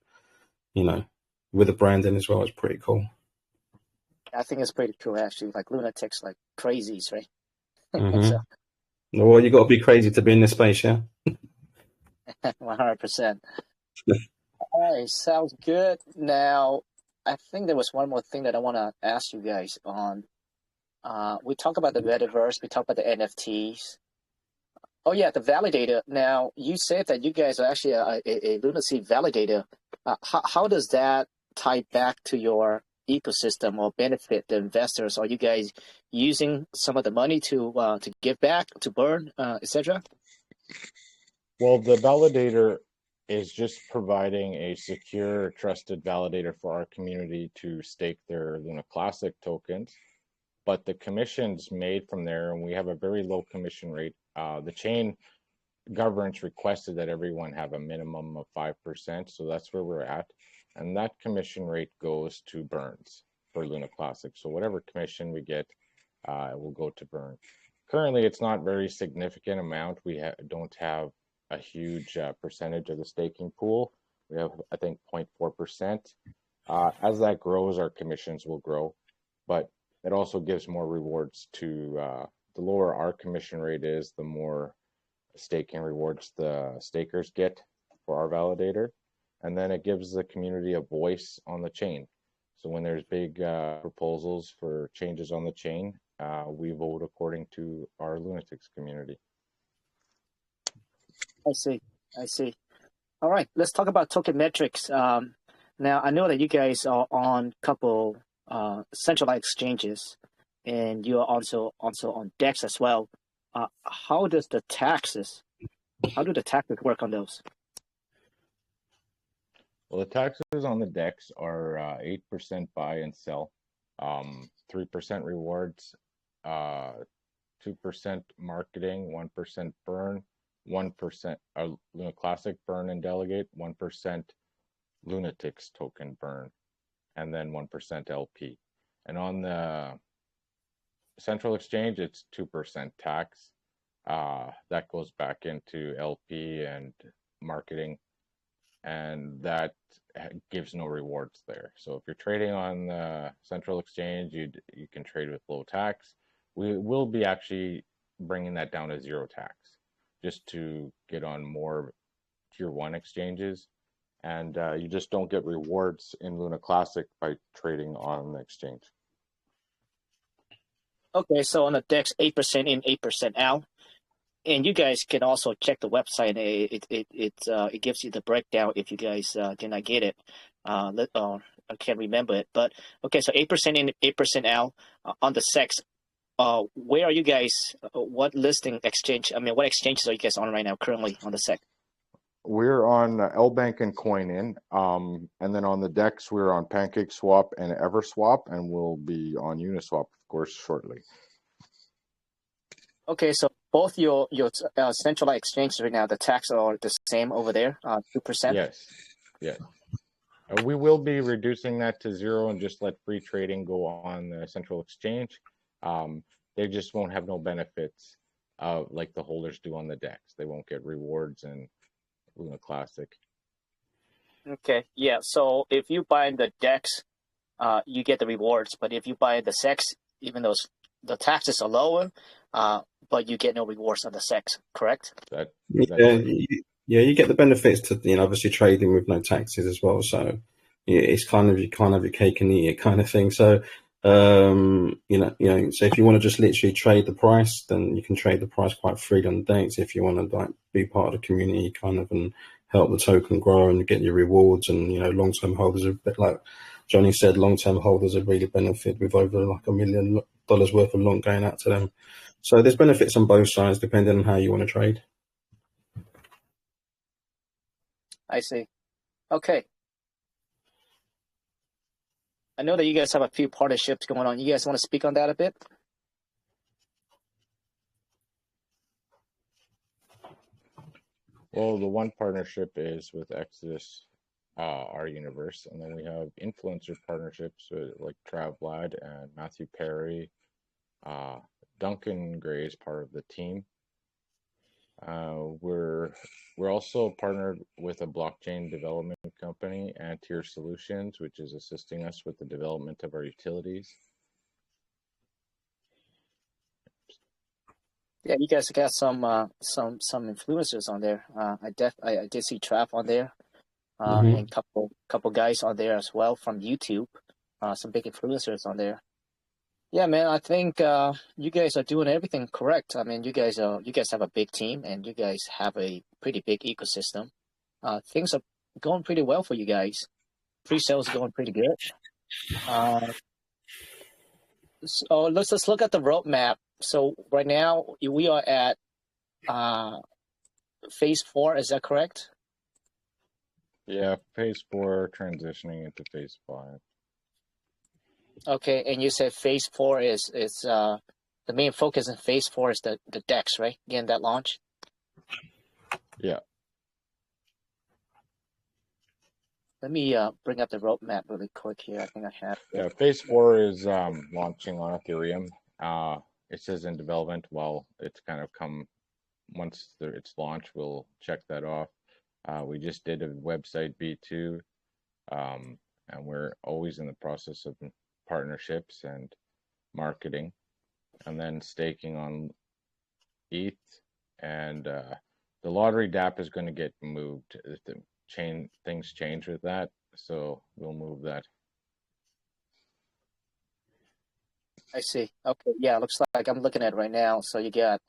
with the branding as well, it's pretty cool. I think it's pretty cool actually, like Lunatics, like crazies, right? Mm-hmm. Well, you got to be crazy to be in this space, yeah. 100%. All right, sounds good. Now, I think there was one more thing that I want to ask you guys on. We talked about the Metaverse, we talked about the NFTs. Oh yeah, the validator. Now, you said that you guys are actually a LunaClassic Validator. How does that tie back to your ecosystem or benefit the investors? Are you guys using some of the money to give back, to burn, etc.? Well, the validator is just providing a secure, trusted validator for our community to stake their LunaClassic tokens. But the commission's made from there, and we have a very low commission rate. The chain governance requested that everyone have a minimum of 5%, so that's where we're at. and that commission rate goes to Burns for LunaClassic. So whatever commission we get, it will go to Burn. Currently, it's not very significant amount. We don't have a huge percentage of the staking pool. We have, I think, 0.4%. As that grows, our commissions will grow, but it also gives more rewards to the lower our commission rate is, the more staking rewards the stakers get for our validator. And then it gives the community a voice on the chain. So when there's big proposals for changes on the chain, we vote according to our Lunatics community. I see. I see. All right, let's talk about Tokenomics. Now, I know that you guys are on a couple centralized exchanges, and you are also on DEX as well. How do the taxes work on those? Well, the taxes on the DEX are 8% buy and sell, 3% rewards, 2% marketing, 1% burn, 1% LunaClassic burn and delegate, 1% Lunatics token burn, and then 1% LP. And on the central exchange, it's 2% tax. That goes back into LP and marketing, and that gives no rewards there. So if you're trading on the central exchange, you can trade with low tax. We will be actually bringing that down to zero tax, just to get on more tier 1 exchanges. And you just don't get rewards in LunaClassic by trading on the exchange. Okay, so on the DEX, 8% in, 8% out. And you guys can also check the website. It gives you the breakdown if you guys did not get it. I can't remember it. But okay, so 8% in, 8% out on the Cex. Where are you guys? What listing exchange? I mean, what exchanges are you guys on right now currently on the Cex? We're on LBank and CoinIn, and then on the DEX, we're on PancakeSwap and EverSwap, and we'll be on Uniswap, of course, shortly. Okay, so both your centralized exchanges right now, the tax are the same over there, 2%? Yes, yes. We will be reducing that to zero and just let free trading go on the central exchange. They just won't have no benefits like the holders do on the DEX. They won't get rewards and LunaClassic. Okay, yeah. So if you buy the DEX, you get the rewards. But if you buy the Cex, even though the taxes are lower, but you get no rewards on the Cex, correct? You get the benefits to obviously trading with no taxes as well. So it's kind of, you can't have your cake and eat it kind of thing. So so if you want to just literally trade the price, then you can trade the price quite freely on the DEX. If you want to be part of the community kind of and help the token grow and get your rewards, and long-term holders, a bit like Johnny said, long-term holders have really benefit with over like $1 million worth of long going out to them. So there's benefits on both sides depending on how you want to trade. I see. Okay. I know that you guys have a few partnerships going on. You guys want to speak on that a bit? Well, the one partnership is with Exodus, our universe, and then we have influencer partnerships with like Travladd and Matthew Perry. Duncan Gray is part of the team. We're also partnered with a blockchain development company, Antier Solutions, which is assisting us with the development of our utilities. Yeah, you guys got some influencers on there. I did see Trav on there, and couple guys on there as well from YouTube. Some big influencers on there. Yeah, man, I think you guys are doing everything correct. I mean, you guys have a big team, and you guys have a pretty big ecosystem. Things are going pretty well for you guys. Pre-sales going pretty good. So let's just look at the roadmap. So right now we are at phase 4. Is that correct? Yeah, phase 4 transitioning into phase 5. Okay, and you said phase 4 is the main focus in phase 4 is the DEX, right? Getting that launch. Yeah. Let me bring up the roadmap really quick here. I think I have it. Yeah, phase 4 is launching on Ethereum. It says in development. Well, it's kind of come once it's launched. We'll check that off. We just did a website V2, and we're always in the process of partnerships and marketing, and then staking on ETH, and the lottery DApp is going to get moved. Things change with that, so we'll move that. I see. Okay, yeah, looks like I'm looking at it right now. So you got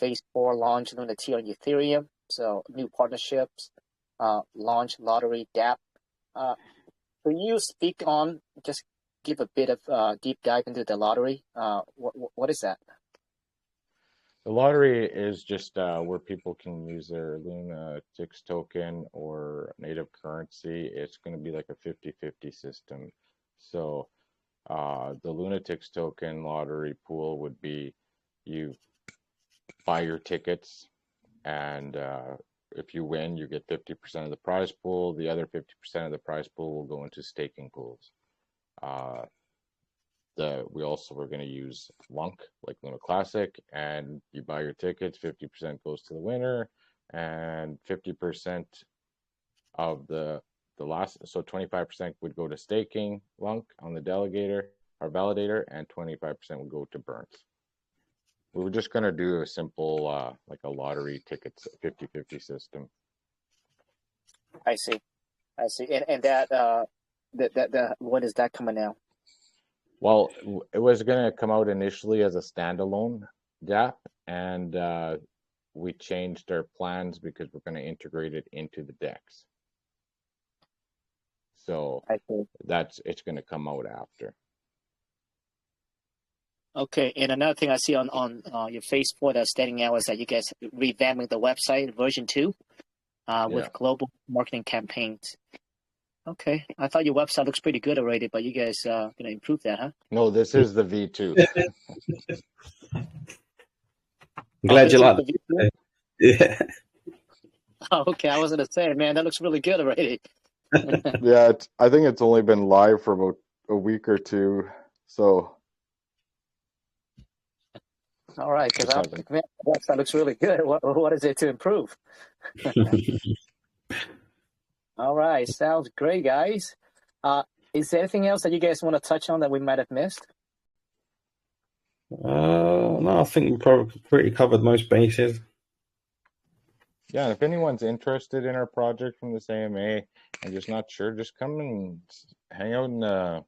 phase 4 launch Lunatics on Ethereum. So new partnerships, launch lottery DApp. Can you speak on, just give a bit of deep dive into the lottery? What is that? The lottery is just where people can use their Lunatics token or native currency. It's going to be like a 50-50 system. So the Lunatics token lottery pool would be you buy your tickets, and if you win, you get 50% of the prize pool. The other 50% of the prize pool will go into staking pools. We also were going to use Lunc, like LunaClassic, and you buy your tickets, 50% goes to the winner, and 50% of the last, so 25% would go to staking Lunc on the delegator or validator, and 25% would go to Burns. We were just going to do a simple, like a lottery tickets 50-50 system. I see. And that when is that coming out? Well, it was going to come out initially as a standalone DApp, and we changed our plans because we're going to integrate it into the DEX. So it's going to come out after. Okay, and another thing I see on your phase 4 that's standing out is that you guys revamping the website version 2 with global marketing campaigns. Okay, I thought your website looks pretty good already, but you guys gonna improve that, huh? No, this is the V2. I'm glad you like that. Yeah. Oh, okay, I was gonna say, man, that looks really good already. Yeah, I think it's only been live for about a week or two, so. All right, because man, the website looks really good. What is it to improve? All right, sounds great, guys. Is there anything else that you guys want to touch on that we might have missed? No, I think we probably pretty covered most bases. Yeah, if anyone's interested in our project from this AMA and just not sure, just come and hang out in the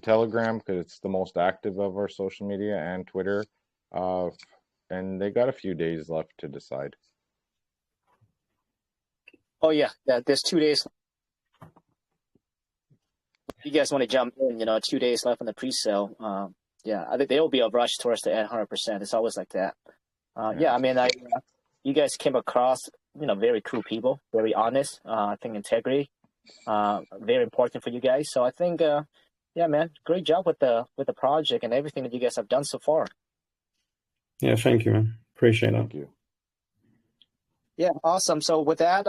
Telegram, because it's the most active of our social media, and Twitter. And they got a few days left to decide. Oh yeah, there's 2 days. You guys want to jump in? 2 days left on the pre-sale. Yeah, I think there will be a rush towards the 100%. It's always like that. Yeah, I mean, you guys came across very cool people, very honest. I think integrity, very important for you guys. So I think, yeah, man, great job with the project and everything that you guys have done so far. Yeah, thank you, man. Appreciate that. Thank you. Yeah, awesome. So with that,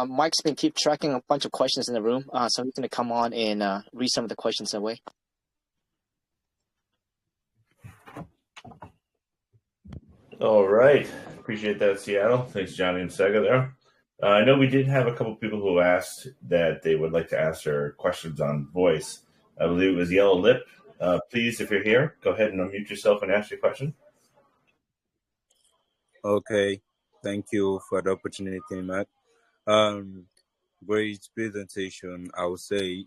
Mike's been keep tracking a bunch of questions in the room. So he's going to come on and read some of the questions away. All right. Appreciate that, Seattle. Thanks, Johnny and Sega there. I know we did have a couple people who asked that they would like to ask their questions on voice. I believe it was Yellow Lip. Please, if you're here, go ahead and unmute yourself and ask your question. Okay. Thank you for the opportunity, Matt. Great presentation, I would say.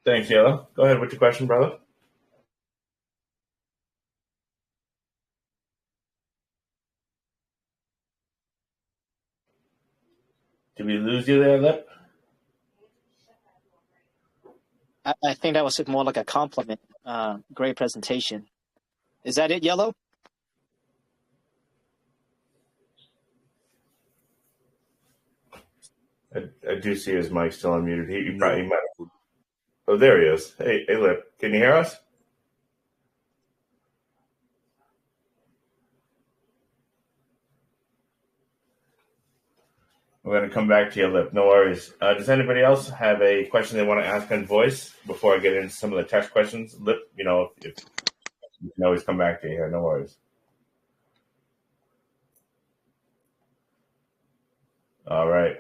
Thanks, Yellow. Go ahead with your question, brother. Did we lose you there, Lip? I think that was more like a compliment. Great presentation. Is that it, Yellow? I do see his mic still unmuted. He probably might have. Oh, there he is. Hey, Lip, can you hear us? We're going to come back to you, Lip. No worries. Does anybody else have a question they want to ask on voice before I get into some of the text questions? Lip, you know, if you can always come back to you here. No worries. All right.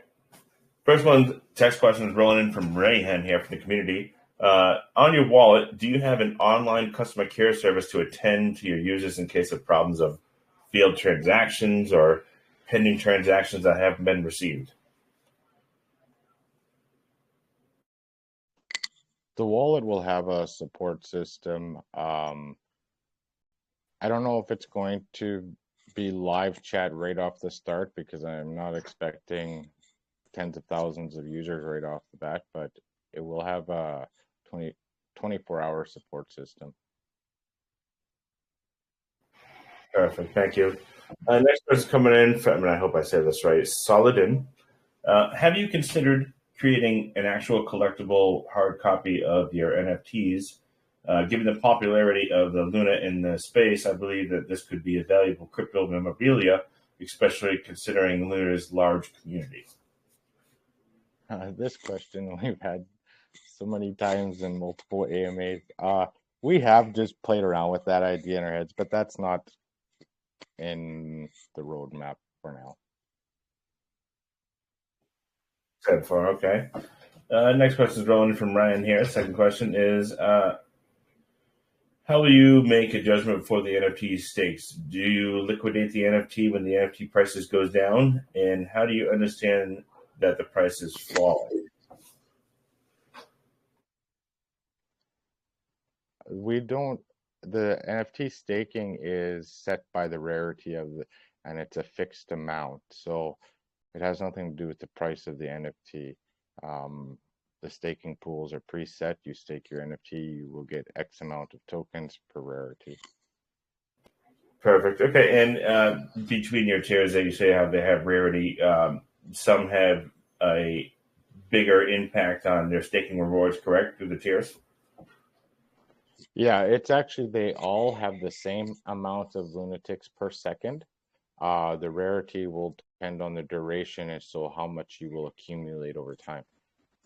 First one, text question is rolling in from Rayhan here from the community. On your wallet, do you have an online customer care service to attend to your users in case of problems of failed transactions or pending transactions that haven't been received? The wallet will have a support system. I don't know if it's going to be live chat right off the start because I'm not expecting tens of thousands of users right off the bat, but it will have a 24-hour support system. Perfect. Thank you. Next person coming in from, and I hope I say this right, Solidin. Have you considered creating an actual collectible hard copy of your NFTs? Given the popularity of the Luna in the space, I believe that this could be a valuable crypto memorabilia, especially considering Luna's large community. This question we've had so many times in multiple AMAs. We have just played around with that idea in our heads, but that's not in the roadmap for now. Said for okay. Next question is rolling from Ryan here. Second question is, how will you make a judgment for the NFT stakes? Do you liquidate the NFT when the NFT prices goes down? And how do you understand that the price is falling? We don't. The NFT staking is set by the rarity of the, and it's a fixed amount. So it has nothing to do with the price of the NFT. The staking pools are preset. You stake your NFT, you will get X amount of tokens per rarity. Perfect. Okay. And between your tiers that you say how they have rarity, some have a bigger impact on their staking rewards, correct, through the tiers? Yeah, it's actually, they all have the same amount of lunatics per second. The rarity will depend on the duration and so how much you will accumulate over time.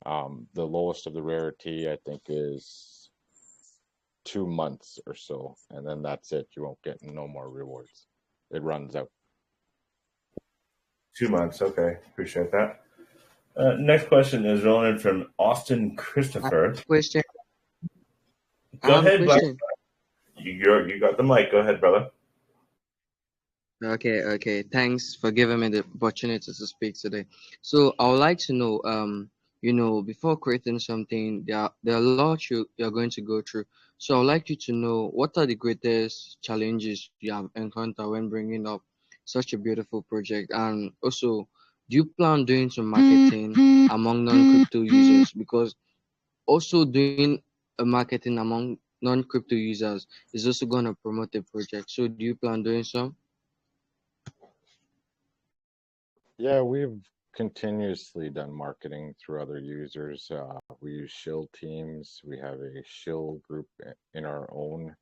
The lowest of the rarity, I think, is 2 months or so, and then that's it. You won't get no more rewards. It runs out. 2 months. Okay. Appreciate that. Next question is rolling in from Austin Christopher. Question. Go ahead, Black. Question. You got the mic. Go ahead, brother. Okay. Thanks for giving me the opportunity to speak today. So I would like to know, before creating something, there are a lot you're going to go through. So I would like you to know what are the greatest challenges you have encountered when bringing up such a beautiful project, and also, do you plan doing some marketing among non-crypto users? Because also doing a marketing among non-crypto users is also going to promote the project. So do you plan doing some? Yeah, we've continuously done marketing through other users. We use shill teams. We have a shill group in our own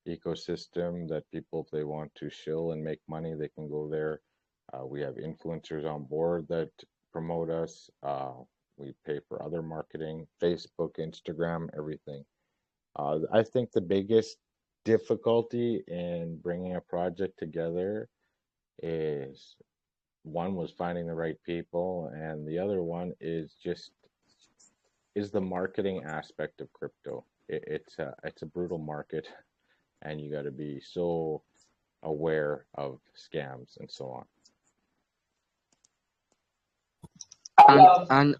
ecosystem that people, if they want to shill and make money, they can go there. We have influencers on board that promote us. We pay for other marketing, Facebook, Instagram, everything. I think the biggest difficulty in bringing a project together is, one was finding the right people, and the other one is the marketing aspect of crypto. It's a brutal market, and you got to be so aware of scams and so on. And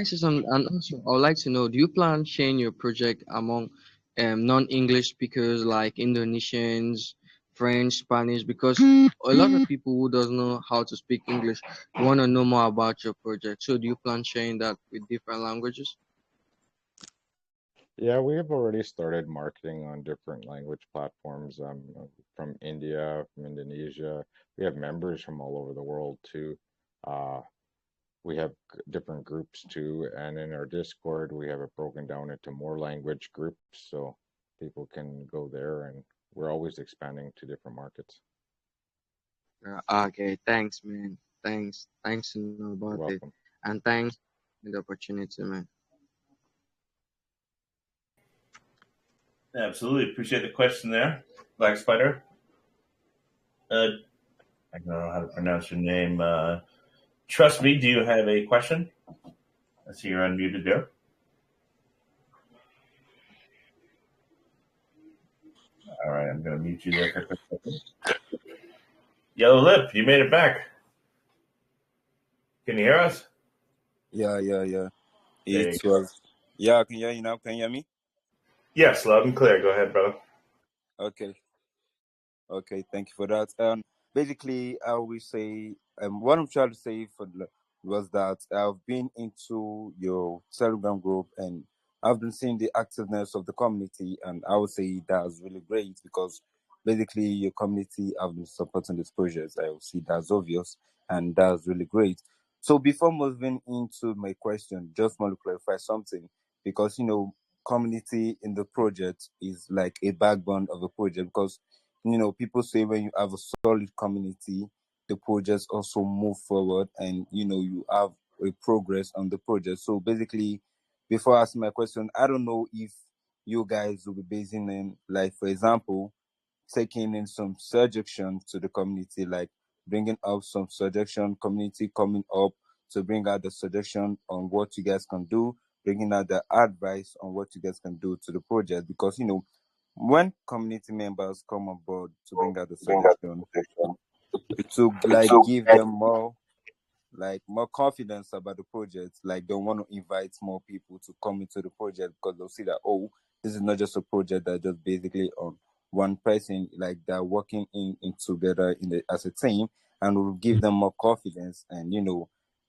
also, I would like to know, do you plan sharing your project among non-English speakers like Indonesians, French, Spanish? Because a lot of people who doesn't know how to speak English want to know more about your project. So do you plan sharing that with different languages? Yeah, we have already started marketing on different language platforms, from India, from Indonesia. We have members from all over the world too. We have different groups too, and in our Discord, we have it broken down into more language groups, so people can go there, and we're always expanding to different markets. Okay, thanks, man. Thanks to know about You're it, welcome. and thanks for the opportunity, man. Absolutely. Appreciate the question there, Black Spider. I don't know how to pronounce your name. Trust me, do you have a question? I see you're unmuted there. All right, I'm going to mute you there for a quick second. Yellow Lip, you made it back. Can you hear us? Yeah. There you It go. was. Yeah, I can hear you now. Can you hear me? Yes, loud and clear. Go ahead, brother. Okay. Thank you for that. Basically, I will say, what I'm trying to say was that I've been into your Telegram group and I've been seeing the activeness of the community, and I would say that's really great because basically your community have been supporting these projects. I will see that's obvious, and that's really great. So before moving into my question, just want to clarify something because community in the project is like a backbone of the project because people say when you have a solid community, the projects also move forward and you have a progress on the project. So basically, before asking my question, I don't know if you guys will be basing in, like, for example, taking in some suggestion to the community, like bringing up some suggestion, community coming up to bring out the suggestion on what you guys can do, bringing out the advice on what you guys can do to the project. Because, when community members come on board to bring out the suggestion, to like give them more confidence about the project. Like they want to invite more people to come into the project because they'll see that, oh, this is not just a project that just basically on one person, like they're working in together as a team, and will give them more confidence. And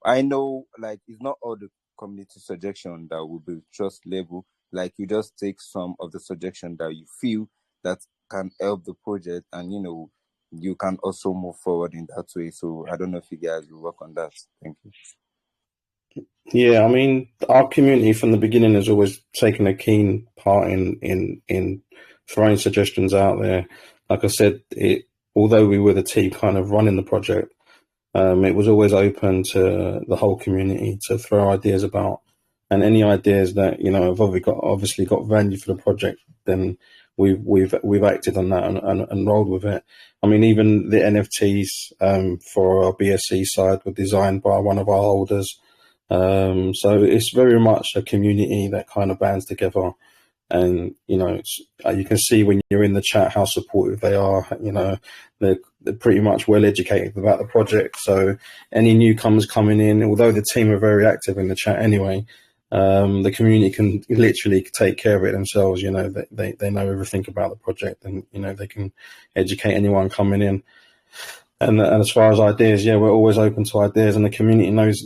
I know like it's not all the community suggestion that will be trust level. Like you just take some of the suggestion that you feel that can help the project, and you can also move forward in that way. So I don't know if you guys will work on that. Thank you. Yeah, I mean, our community from the beginning has always taken a keen part in throwing suggestions out there. Like I said, although we were the team kind of running the project, it was always open to the whole community to throw ideas about, and any ideas that have obviously got value for the project, then we've acted on that and rolled with it. I mean, even the NFTs for our BSC side were designed by one of our holders. So it's very much a community that kind of bands together, and you can see when you're in the chat how supportive they are. They're pretty much well educated about the project. So any newcomers coming in, although the team are very active in the chat anyway, the community can literally take care of it themselves. They know everything about the project, and they can educate anyone coming in. And as far as ideas, yeah, we're always open to ideas, and the community knows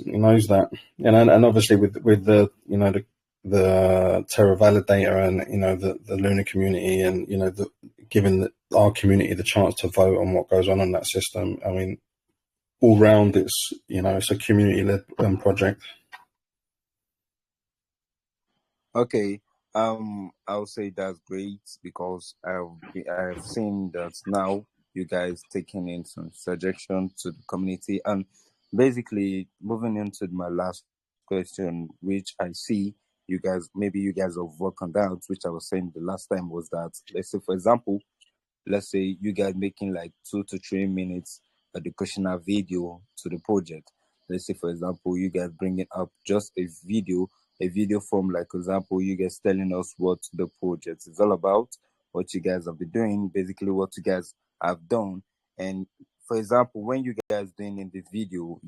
that. And obviously with the the Terra Validator and the Luna community, and giving our community the chance to vote on what goes on that system. I mean, all round it's it's a community led project. Okay. I'll say that's great because I've seen that now you guys taking in some suggestion to the community, and basically moving into my last question, which I see you guys have worked on that, which I was saying the last time was that, let's say for example, let's say you guys making like 2 to 3 minutes educational video to the project. Let's say for example you guys bringing up just a video form, like for example you guys telling us what the project is all about, what you guys have been doing, basically what you guys have done. And for example, when you guys doing in the video,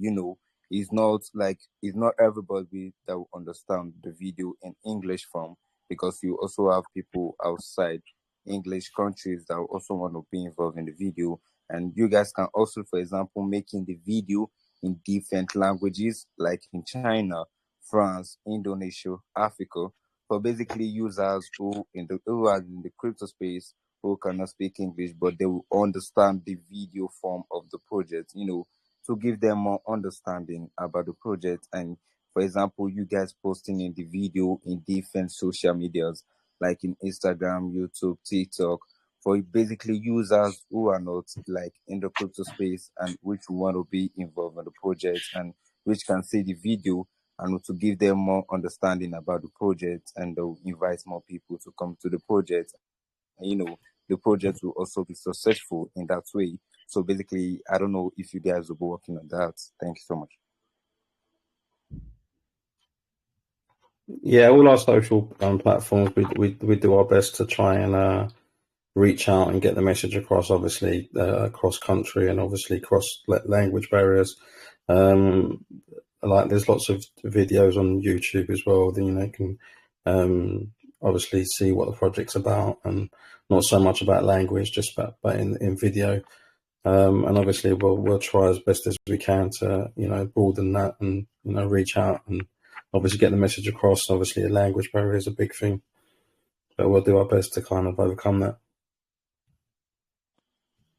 it's not everybody that will understand the video in English form, because you also have people outside English countries that also want to be involved in the video. And you guys can also, for example, making the video in different languages, like in China, France, Indonesia, Africa, for basically users who are in the crypto space, who cannot speak English, but they will understand the video form of the project, to give them more understanding about the project. And for example, you guys posting in the video in different social medias, like in Instagram, YouTube, TikTok, for basically users who are not like in the crypto space and which want to be involved in the project and which can see the video and to give them more understanding about the project, and they'll invite more people to come to the project. And, the project will also be successful in that way. So basically, I don't know if you guys will be working on that. Thank you so much. Yeah, all our social platforms, we do our best to try and reach out and get the message across, obviously, across country and obviously across language barriers. Like there's lots of videos on YouTube as well that you can obviously see what the project's about, and not so much about language, just but in video. And obviously we'll try as best as we can to broaden that and reach out and obviously get the message across. Obviously, a language barrier is a big thing, but we'll do our best to kind of overcome that.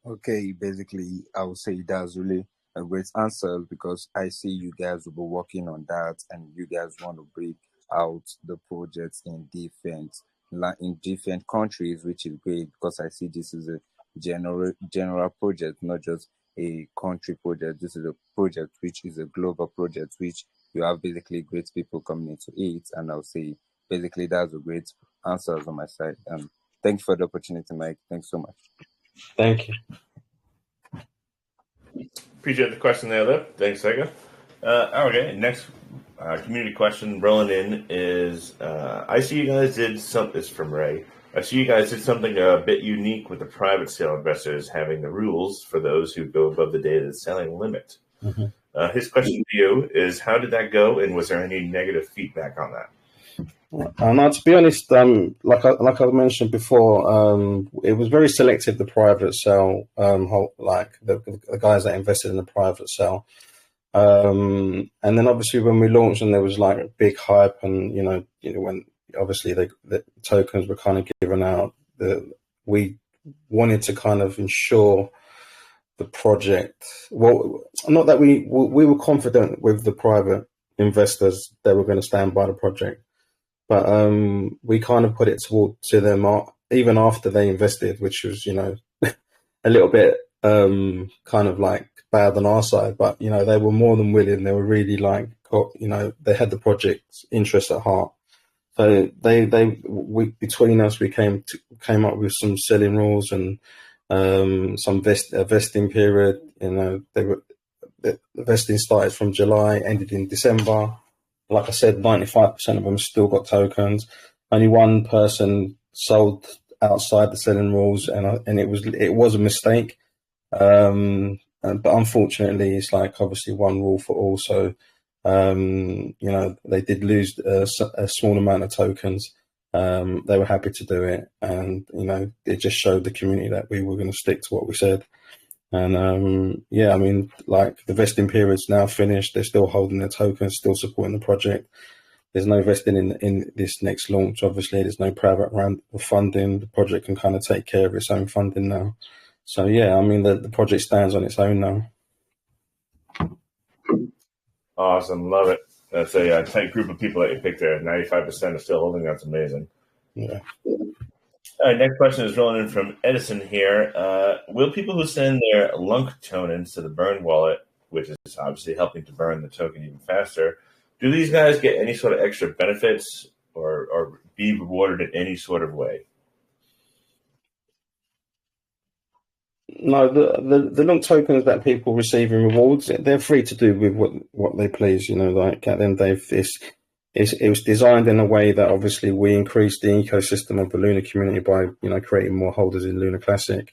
Okay, basically, I would say that's really a great answer, because I see you guys will be working on that, and you guys want to break out the projects in different countries, which is great, because I see this is a general project, not just a country project. This is a project which is a global project, which you have basically great people coming into it, and I'll say basically that's a great answers on my side. And thank you for the opportunity, Mike. Thanks so much. Thank you. Appreciate the question there, Lip. Thanks, Sega. Okay, next community question rolling in is, I see you guys did something, it's from Ray. I see you guys did something a bit unique with the private sale investors having the rules for those who go above the dated selling limit. Mm-hmm. His question to you is, how did that go, and was there any negative feedback on that? Now, to be honest, like I mentioned before, it was very selective, the private sale, like the guys that invested in the private sale. And then obviously when we launched and there was like a big hype, and when obviously the tokens were kind of given out, we wanted to kind of ensure the project. Well, not that we were confident with the private investors that were going to stand by the project. But we kind of put it to them even after they invested, which was, a little bit kind of like bad on our side. But, they were more than willing. They were really like, they had the project's interest at heart. So between us, we came up with some selling rules and some vesting period. The vesting started from July, ended in December. Like I said, 95% of them still got tokens. Only one person sold outside the selling rules, and it was a mistake. But unfortunately, it's like obviously one rule for all. So they did lose a small amount of tokens. They were happy to do it, and it just showed the community that we were going to stick to what we said. And like the vesting period's now finished. They're still holding their tokens, still supporting the project. There's no vesting in this next launch. Obviously, there's no private round of funding. The project can kind of take care of its own funding now. So yeah, the project stands on its own now. Awesome, love it. That's a tight group of people that you picked there. 95% are still holding. That's amazing. Yeah. All right, next question is rolling in from Edison here. Will people who send their Lunc tokens to the Burn wallet, which is obviously helping to burn the token even faster, do these guys get any sort of extra benefits or be rewarded in any sort of way? No, the Lunc tokens that people receive in rewards, they're free to do with what they please. Like at the end of the day, it was designed in a way that obviously we increased the ecosystem of the Luna community by creating more holders in LunaClassic.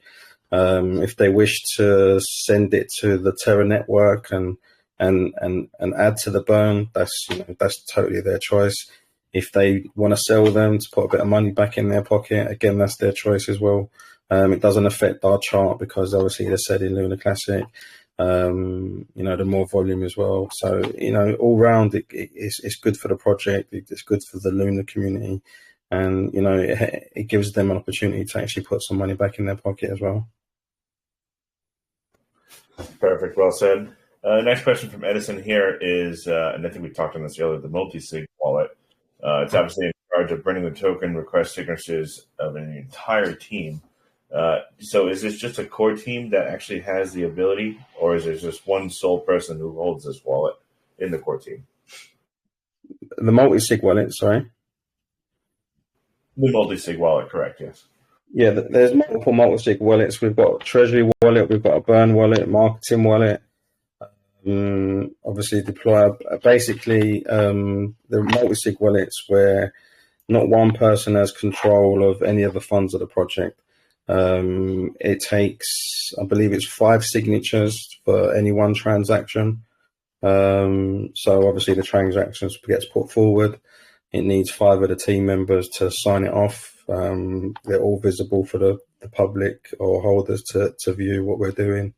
If they wish to send it to the Terra network and add to the burn, that's totally their choice. If they want to sell them to put a bit of money back in their pocket, again, that's their choice as well. It doesn't affect our chart because obviously they're set in LunaClassic. The more volume as well. So, all round it's good for the project. It's good for the Luna community, and it gives them an opportunity to actually put some money back in their pocket as well. Perfect. Well said. Next question from Edison here is, and I think we talked on this earlier, the MULTISIGN wallet. It's obviously in charge of burning the token request signatures of an entire team. So is this just a core team that actually has the ability, or is there just one sole person who holds this wallet in the core team? The multi-sig wallet, sorry. The multi-sig wallet, correct, yes. Yeah, there's multiple multi-sig wallets. We've got Treasury wallet, we've got a burn wallet, marketing wallet, obviously deploy. Basically, the multi-sig wallets where not one person has control of any of the funds of the project. It takes, I believe it's 5 signatures for any one transaction. So obviously the transactions gets put forward. It needs 5 of the team members to sign it off. They're all visible for the public or holders to view what we're doing.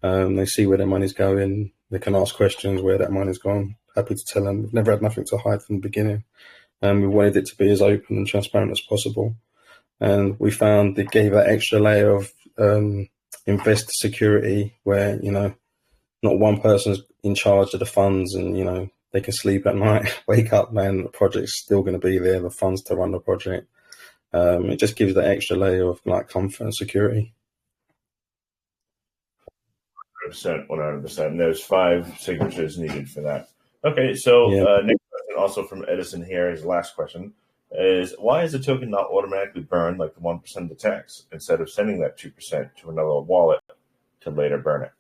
They see where their money's going. They can ask questions where that money's gone. Happy to tell them. We've never had nothing to hide from the beginning. We wanted it to be as open and transparent as possible. And we found it gave that extra layer of investor security where, you know, not one person's in charge of the funds and, you know, they can sleep at night, wake up, man, the project's still going to be there, the funds to run the project. It just gives that extra layer of like comfort and security. 100%. And there's 5 signatures needed for that. Okay, so next question, also from Edison here, his last question is, why is the token not automatically burned like the 1% of the tax instead of sending that 2% to another wallet to later burn it?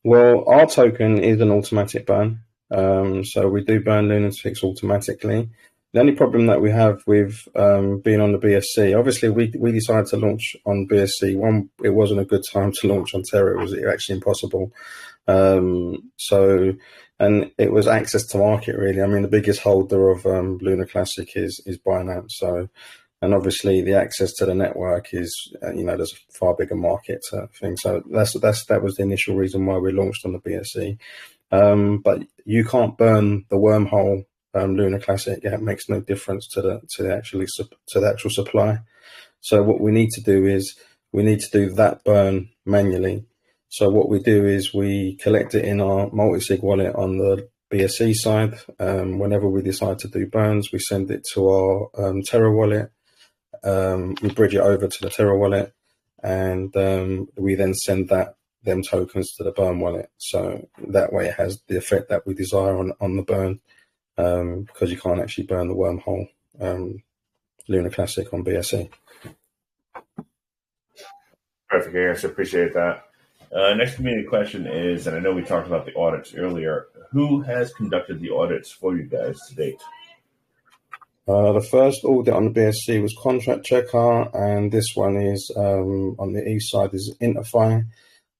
Well, our token is an automatic burn. So we do burn Lunatics automatically. The only problem that we have with being on the BSC, obviously we decided to launch on BSC. One, it wasn't a good time to launch on Terra. It was actually impossible. And it was access to market, really. I mean, the biggest holder of LunaClassic is Binance. So, and obviously the access to the network is, you know, there's a far bigger market thing. So that was the initial reason why we launched on the BSC. But you can't burn the wormhole LunaClassic. It makes no difference to the actual supply. So what we need to do is we need to do that burn manually. So what we do is we collect it in our multi-sig wallet on the BSC side. Whenever we decide to do burns, we send it to our Terra wallet. We bridge it over to the Terra wallet, and we then send them tokens to the burn wallet. So that way it has the effect that we desire on the burn, because you can't actually burn the wormhole LunaClassic on BSC. Perfect, Aaron. So appreciate that. Next community question is, and I know we talked about the audits earlier, who has conducted the audits for you guys to date? The first audit on the BSC was Contract Checker, and this one is on the east side is Interfi.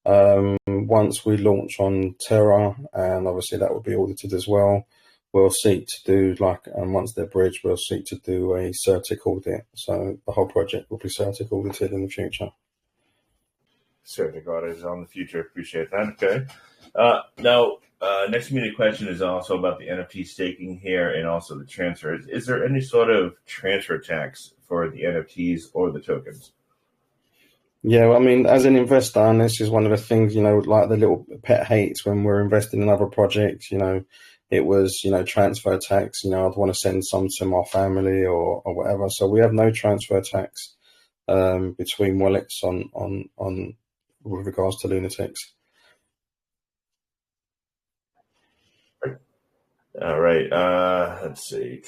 Once we launch on Terra, and obviously that will be audited as well, we'll seek to do once they're bridged, we'll seek to do a CertiK audit. So the whole project will be CertiK audited in the future. CertiK audit is on the future. Appreciate that. Okay. Now, next community question is also about the NFT staking here and also the transfer. Is there any sort of transfer tax for the NFTs or the tokens? Yeah, well, I mean, as an investor, and this is one of the things, you know, like the little pet hates when we're investing in other projects, you know, it was, you know, transfer tax, you know, I'd want to send some to my family or whatever. So we have no transfer tax between wallets on with regards to Lunatics. All right. Let's see.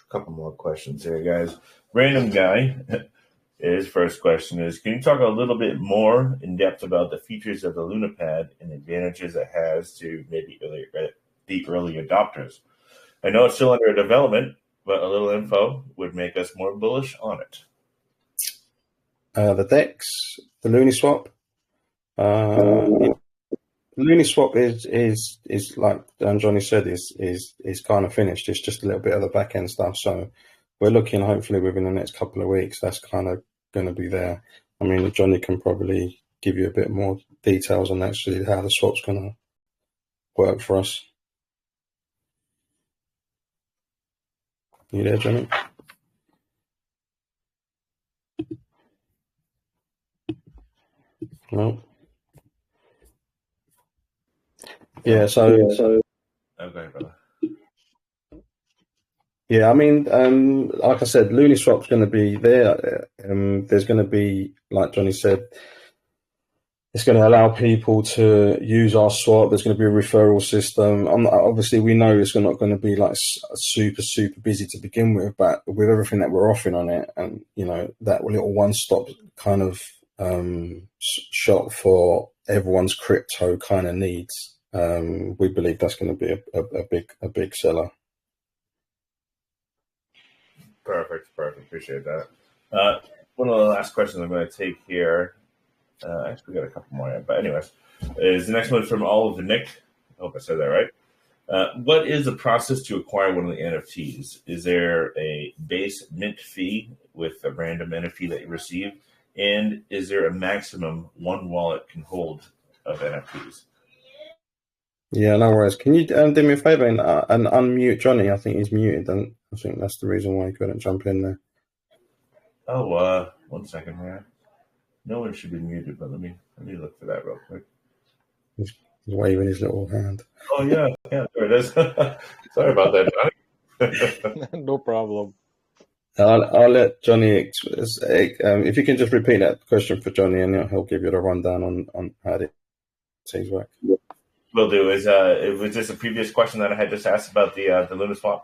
A couple more questions here, guys. Random guy. His first question is, can you talk a little bit more in depth about the features of the LunaPad and advantages it has to maybe the early adopters? I know it's still under development, but a little info would make us more bullish on it. The DEX, the Luniswap. Luniswap is like Johnny said, is kind of finished. It's just a little bit of the back end stuff. So we're looking hopefully within the next couple of weeks that's kind of going to be there. I mean, Johnny can probably give you a bit more details on actually how the swap's going to work for us. You there, Johnny? No. Yeah, so Okay, brother. Yeah, I mean, like I said, Luniswap's going to be there. There's going to be, like Johnny said, it's going to allow people to use our swap. There's going to be a referral system. Obviously, we know it's not going to be like super busy to begin with, but with everything that we're offering on it, and that little one-stop kind of shop for everyone's crypto kind of needs, we believe that's going to be a big seller. Perfect. Appreciate that. One of the last questions I'm going to take here. Actually, we got a couple more, but anyways, is the next one from Oliver Nick. I hope I said that right. What is the process to acquire one of the NFTs? Is there a base mint fee with a random NFT that you receive? And is there a maximum one wallet can hold of NFTs? Yeah, no worries. Can you do me a favor and unmute Johnny? I think he's muted, and I think that's the reason why he couldn't jump in there. Oh, 1 second here. No one should be muted, but let me look for that real quick. He's waving his little hand. Oh yeah, there it is. Sorry about that, Johnny. No problem. I'll let Johnny. If you can just repeat that question for Johnny, and he'll give you the rundown on how things work. Will do. Was this a previous question that I had just asked about the Lunaswap?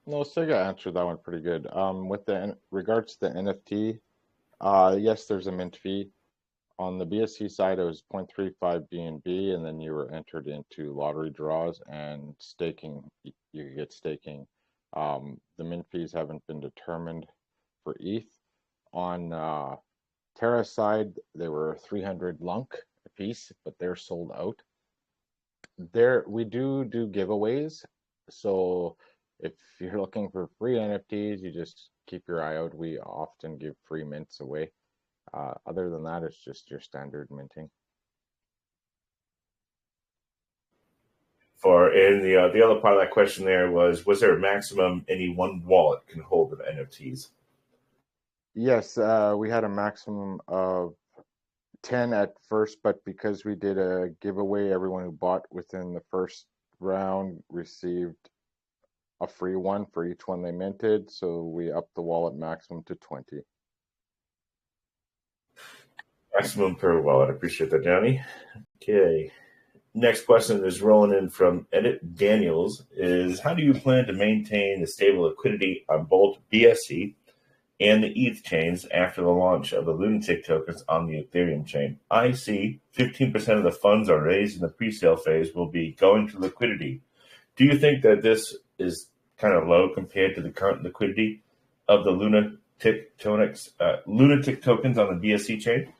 No, Sega answered that one pretty good. With regards to the NFT, yes, there's a mint fee. On the BSC side, it was 0.35 BNB, and then you were entered into lottery draws and staking. You could get staking. The mint fees haven't been determined for ETH. On Terra's side, there were 300 Lunc a piece, but they're sold out. We do giveaways, so if you're looking for free NFTs, you just keep your eye out. We often give free mints away. Other than that, it's just your standard minting. And the other part of that question there was there a maximum any one wallet can hold of NFTs? Yes, we had a maximum of 10 at first, but because we did a giveaway, everyone who bought within the first round received a free one for each one they minted, so we upped the wallet maximum to 20. Maximum per wallet. I appreciate that, Johnny. Okay. Next question is rolling in from Edit Daniels is, how do you plan to maintain the stable liquidity on both BSC and the ETH chains after the launch of the Lunatic tokens on the Ethereum chain? I see 15% of the funds are raised in the pre-sale phase will be going to liquidity. Do you think that this is kind of low compared to the current liquidity of the Lunatic tokens on the BSC chain?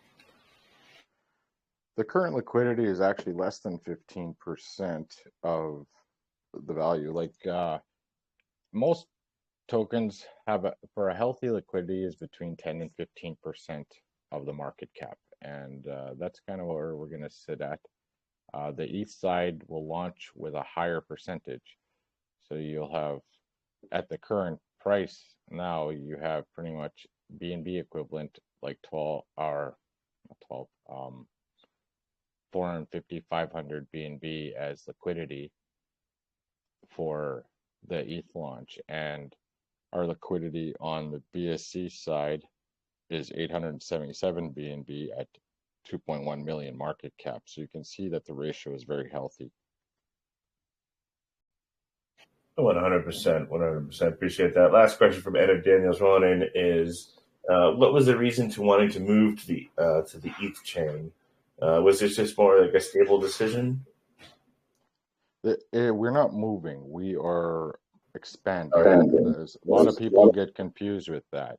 The current liquidity is actually less than 15% of the value. Like most tokens have for a healthy liquidity is between 10 and 15% of the market cap, and that's kind of where we're going to sit at. The ETH side will launch with a higher percentage, so you'll have, at the current price now, you have pretty much BNB equivalent like 450, 500 BNB as liquidity for the ETH launch, and our liquidity on the BSC side is 877 BNB at 2.1 million market cap. So you can see that the ratio is very healthy. 100%. Appreciate that. Last question from Edit Daniels rolling in is, what was the reason to wanting to move to the ETH chain? Was this just more like a stable decision? We're not moving. We are expanding. There's a lot of people get confused with that.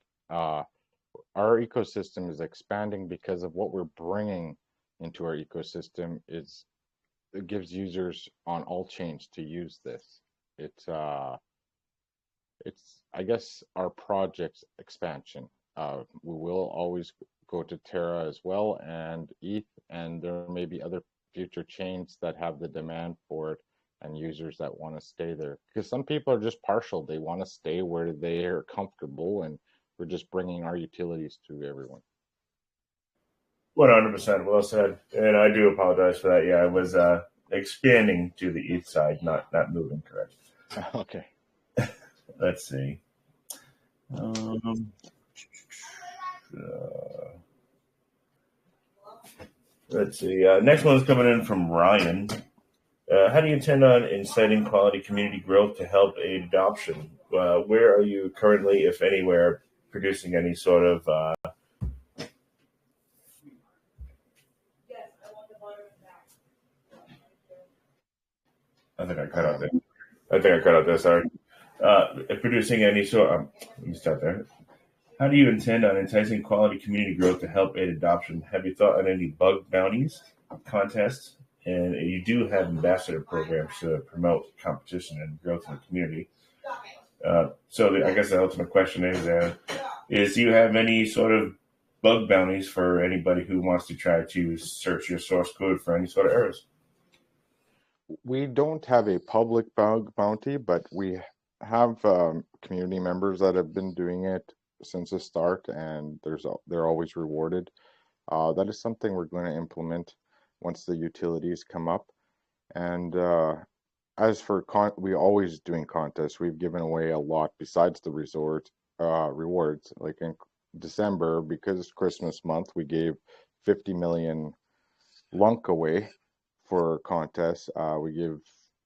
Our ecosystem is expanding because of what we're bringing into our ecosystem. It gives users on all chains to use this. It's I guess our project's expansion. We will always go to Terra as well and ETH, and there may be other future chains that have the demand for it and users that want to stay there. Because some people are just partial. They want to stay where they are comfortable, and we're just bringing our utilities to everyone. 100%. Well said. And I do apologize for that. Yeah, I was expanding to the ETH side, not moving, correct. Okay. Let's see. Let's see. Next one's coming in from Ryan. How do you intend on inciting quality community growth to help aid adoption? Where are you currently, if anywhere, producing any sort of I think I cut out there. Sorry. Producing any sort. Let me start there. How do you intend on enticing quality community growth to help aid adoption? Have you thought on any bug bounties, contests, and you do have ambassador programs to promote competition and growth in the community? I guess the ultimate question is do you have any sort of bug bounties for anybody who wants to try to search your source code for any sort of errors? We don't have a public bug bounty, but we have community members that have been doing it since the start, and they're always rewarded. That is something we're going to implement once the utilities come up. And as for we always doing contests. We've given away a lot besides the rewards. Like in December, because it's Christmas month, we gave 50 million Lunc away for contests. We give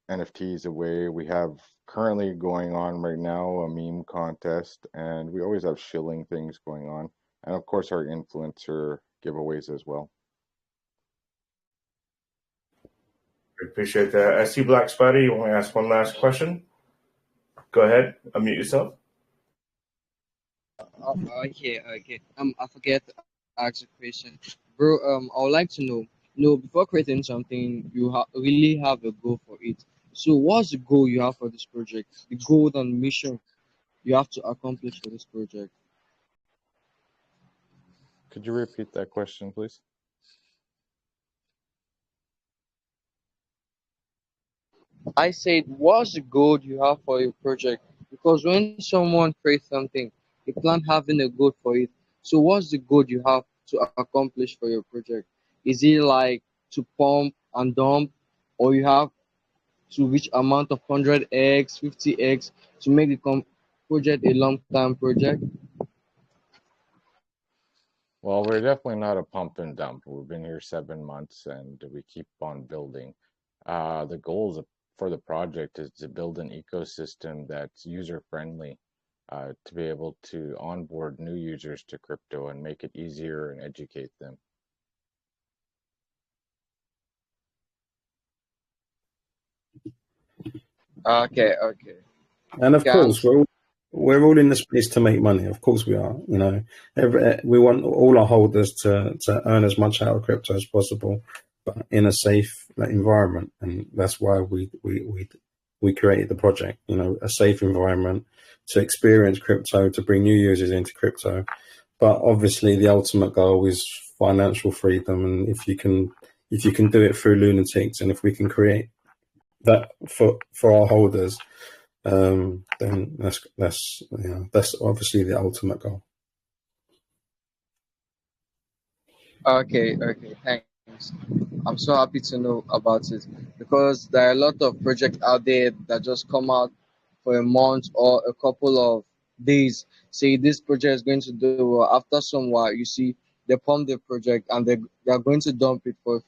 NFTs away. We have currently going on right now a meme contest, and we always have shilling things going on, and of course our influencer giveaways as well. I appreciate that. I see Black Spider. You want to ask one last question? Go ahead. Unmute yourself. Okay. I forget to ask a question, bro. I would like to know. Before creating something, you really have a goal for it. So, what's the goal you have for this project? The goal and mission you have to accomplish for this project? Could you repeat that question, please? I said, what's the goal you have for your project? Because when someone creates something, they plan having a goal for it. So, what's the goal you have to accomplish for your project? Is it like to pump and dump, or you have to reach amount of 100x, 50x to make the project a long-term project? Well, we're definitely not a pump and dump. We've been here 7 months and we keep on building. The goals for the project is to build an ecosystem that's user-friendly, to be able to onboard new users to crypto and make it easier and educate them. Okay. And of course, we're all in the space to make money. Of course, we are. We want all our holders to earn as much out of crypto as possible, but in a safe environment. And that's why we created the project. A safe environment to experience crypto, to bring new users into crypto. But obviously, the ultimate goal is financial freedom. And if you can do it through Lunatics, and if we can create that for our holders, then that's obviously the ultimate goal. Okay, thanks. I'm so happy to know about it because there are a lot of projects out there that just come out for a month or a couple of days. Say this project is going to do well. After some while, you see they pump the project and they are going to dump it for a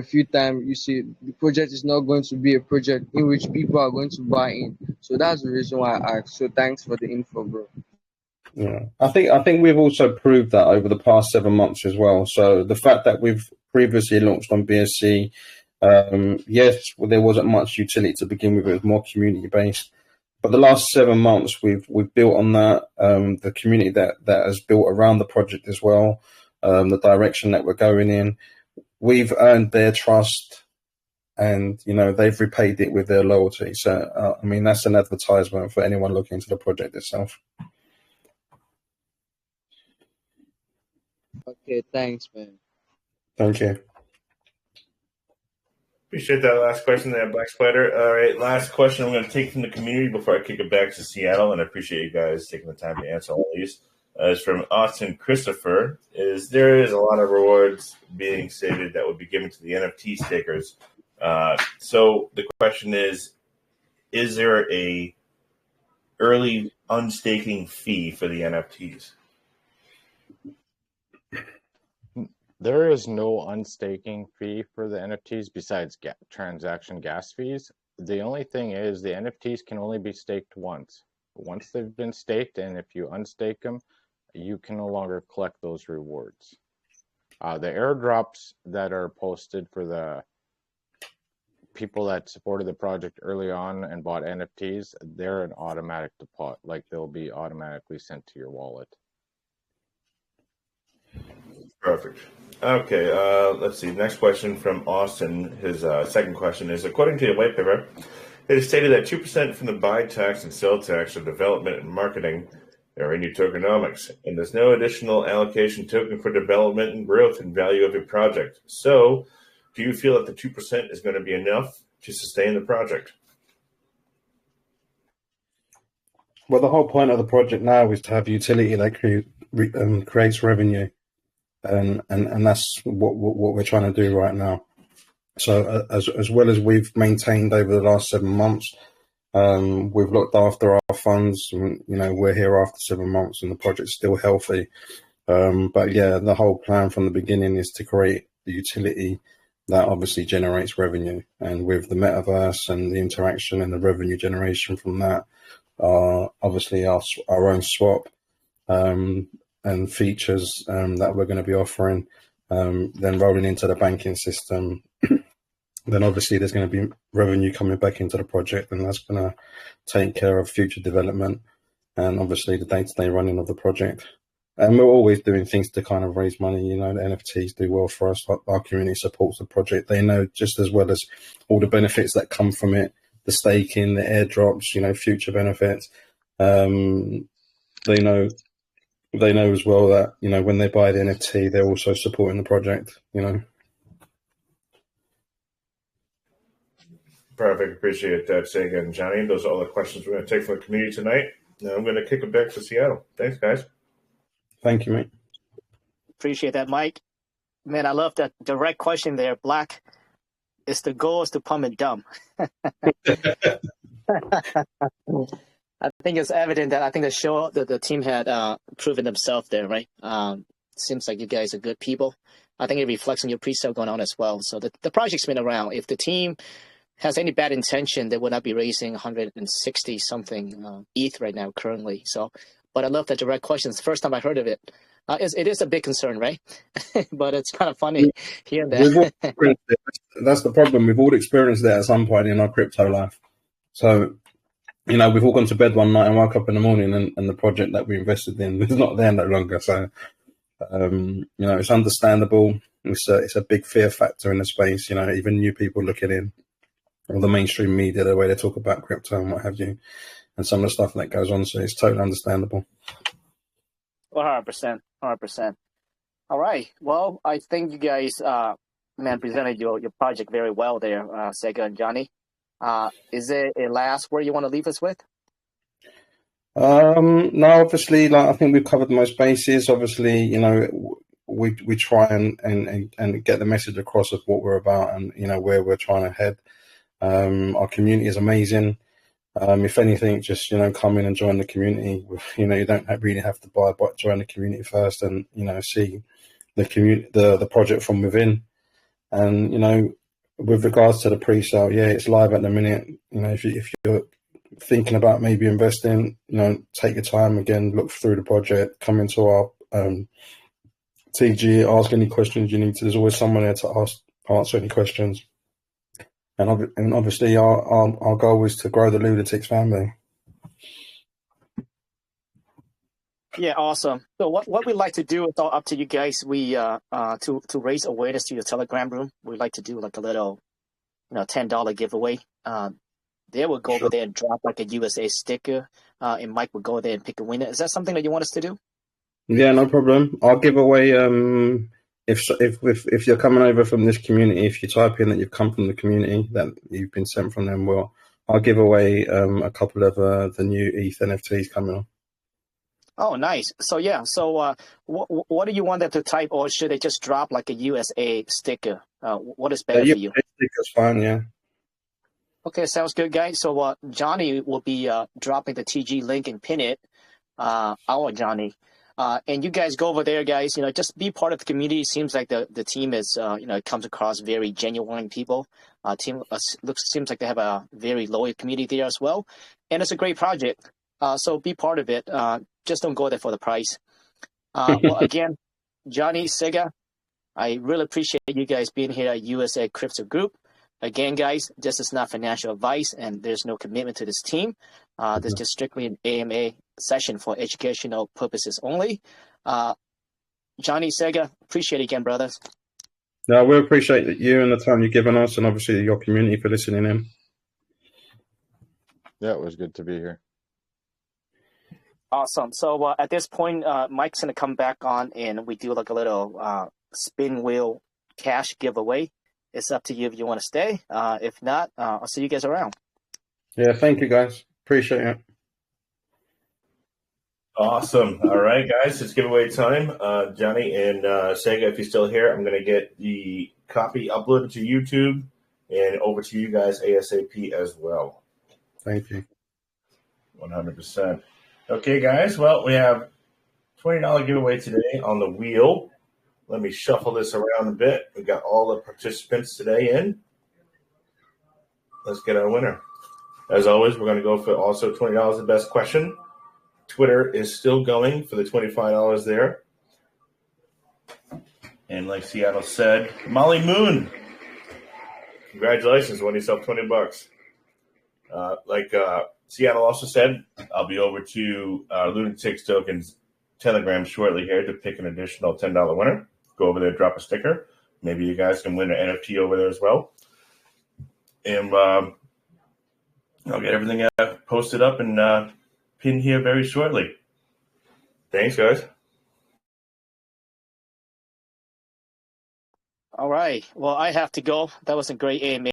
few times. You see the project is not going to be a project in which people are going to buy in. So that's the reason why I asked. So thanks for the info, bro. Yeah, I think we've also proved that over the past 7 months as well. So the fact that we've previously launched on BSC, yes, there wasn't much utility to begin with; it was more community based. But the last 7 months, we've built on that. The community that has built around the project as well, the direction that we're going in, we've earned their trust, and they've repaid it with their loyalty. So that's an advertisement for anyone looking into the project itself. Okay, thanks, man. Thank you. Appreciate that last question there, Black Spider. All right, last question I'm going to take from the community before I kick it back to Seattle, and I appreciate you guys taking the time to answer all these. Is from Austin Christopher. There is a lot of rewards being stated that would be given to the NFT stakers. So the question is is there a early unstaking fee for the NFTs? There is no unstaking fee for the NFTs besides transaction gas fees. The only thing is the NFTs can only be staked once. Once they've been staked, and if you unstake them, you can no longer collect those rewards. The airdrops that are posted for the people that supported the project early on and bought NFTs, they're an automatic deposit, like they'll be automatically sent to your wallet. Perfect. Okay, let's see. Next question from Austin. His second question is, according to the white paper, it is stated that 2% from the buy tax and sell tax of development and marketing are in your tokenomics, and there's no additional allocation token for development and growth and value of your project. So, do you feel that the 2% is going to be enough to sustain the project? Well, the whole point of the project now is to have utility that creates revenue. And that's what we're trying to do right now. So as well as we've maintained over the last 7 months, we've looked after our funds. You know, we're here after 7 months, and the project's still healthy. But yeah, the whole plan from the beginning is to create the utility that obviously generates revenue. And with the metaverse and the interaction and the revenue generation from that, obviously our own swap. And features that we're going to be offering, then rolling into the banking system, then obviously there's going to be revenue coming back into the project, and that's going to take care of future development and obviously the day-to-day running of the project. And we're always doing things to kind of raise money. You know, the NFTs do well for us. Our community supports the project. They know just as well as all the benefits that come from it, the staking, the airdrops, you know, future benefits. They know as well that, you know, when they buy the NFT, they're also supporting the project, you know. Perfect. Appreciate that, Sega and Johnny. Those are all the questions we're going to take from the community tonight. Now I'm going to kick it back to Seattle. Thanks, guys. Thank you, mate. Appreciate that, Mike. Man, I love that direct question there, Black. It's the goal is to pump and dump. I think it's evident that I think the team had proven themselves there, right? Seems like you guys are good people. I think it reflects on your pre-sale going on as well. So the project's been around. If the team has any bad intention, they would not be raising 160 something ETH right now currently. So, but I love the direct questions. First time I heard of it. It is a big concern, right? But it's kind of funny hearing that. That's the problem. We've all experienced that at some point in our crypto life. So, you know, we've all gone to bed one night and woke up in the morning and the project that we invested in is not there no longer. So, you know, it's understandable. It's a big fear factor in the space. You know, even new people looking in, all the mainstream media, the way they talk about crypto and what have you, and some of the stuff that goes on. So it's totally understandable. 100%. 100%. All right. Well, I think you guys, presented your project very well there, Sega and Johnny. Is there a last word you want to leave us with? No, obviously, like I think we've covered most bases. Obviously, you know, we try and get the message across of what we're about and, you know, where we're trying to head. Our community is amazing. If anything, just, you know, come in and join the community. You know, you don't really have to buy, but join the community first and, you know, see the community, the project from within. And, you know, with regards to the pre-sale, yeah, it's live at the minute. You know, if you're thinking about maybe investing, you know, take your time again, look through the project, come into our TG, ask any questions you need to. There's always someone there to answer any questions. And obviously our goal is to grow the Lunatics family. Yeah, awesome. So what we'd like to do, it's all up to you guys. We to raise awareness to your Telegram room, we'd like to do like a little, you know, $10 giveaway. They will go over there and drop like a USA sticker, and Mike will go there and pick a winner. Is that something that you want us to do? Yeah, no problem. I'll give away if you're coming over from this community, if you type in that you've come from the community, that you've been sent from them, well, I'll give away a couple of the new ETH NFTs coming on. Oh, nice. So yeah. So what do you want them to type, or should they just drop like a USA sticker? What is better for you? Sticker's fine, yeah. Okay, sounds good, guys. So Johnny will be dropping the TG link and pin it. Our Johnny. And you guys go over there, guys. Just be part of the community. Seems like the team is, it comes across very genuine people. Team seems like they have a very loyal community there as well, and it's a great project. So be part of it. Just don't go there for the price. Well, again, Johnny, Sega, I really appreciate you guys being here at USA Crypto Group. Again, guys, this is not financial advice, and there's no commitment to this team. This is just strictly an AMA session for educational purposes only. Johnny, Sega, appreciate it again, brothers. No, we appreciate you and the time you've given us, and obviously your community for listening in. Yeah, it was good to be here. Awesome. So at this point, Mike's going to come back on, and we do like a little spin wheel cash giveaway. It's up to you if you want to stay. If not, I'll see you guys around. Yeah, thank you, guys. Appreciate it. Awesome. All right, guys, it's giveaway time. Johnny and Sega, if you're still here, I'm going to get the copy uploaded to YouTube and over to you guys ASAP as well. Thank you. 100%. Okay, guys, well, we have $20 giveaway today on the wheel. Let me shuffle this around a bit. We got all the participants today in. Let's get our winner. As always, we're going to go for also $20 the best question. Twitter is still going for the $25 there. And like Seattle said, Molly Moon, congratulations, won yourself $20. Like Seattle also said, I'll be over to Lunatics Tokens Telegram shortly here to pick an additional $10 winner. Go over there, drop a sticker. Maybe you guys can win an NFT over there as well. And I'll get everything posted up and pinned here very shortly. Thanks, guys. All right. Well, I have to go. That was a great AMA.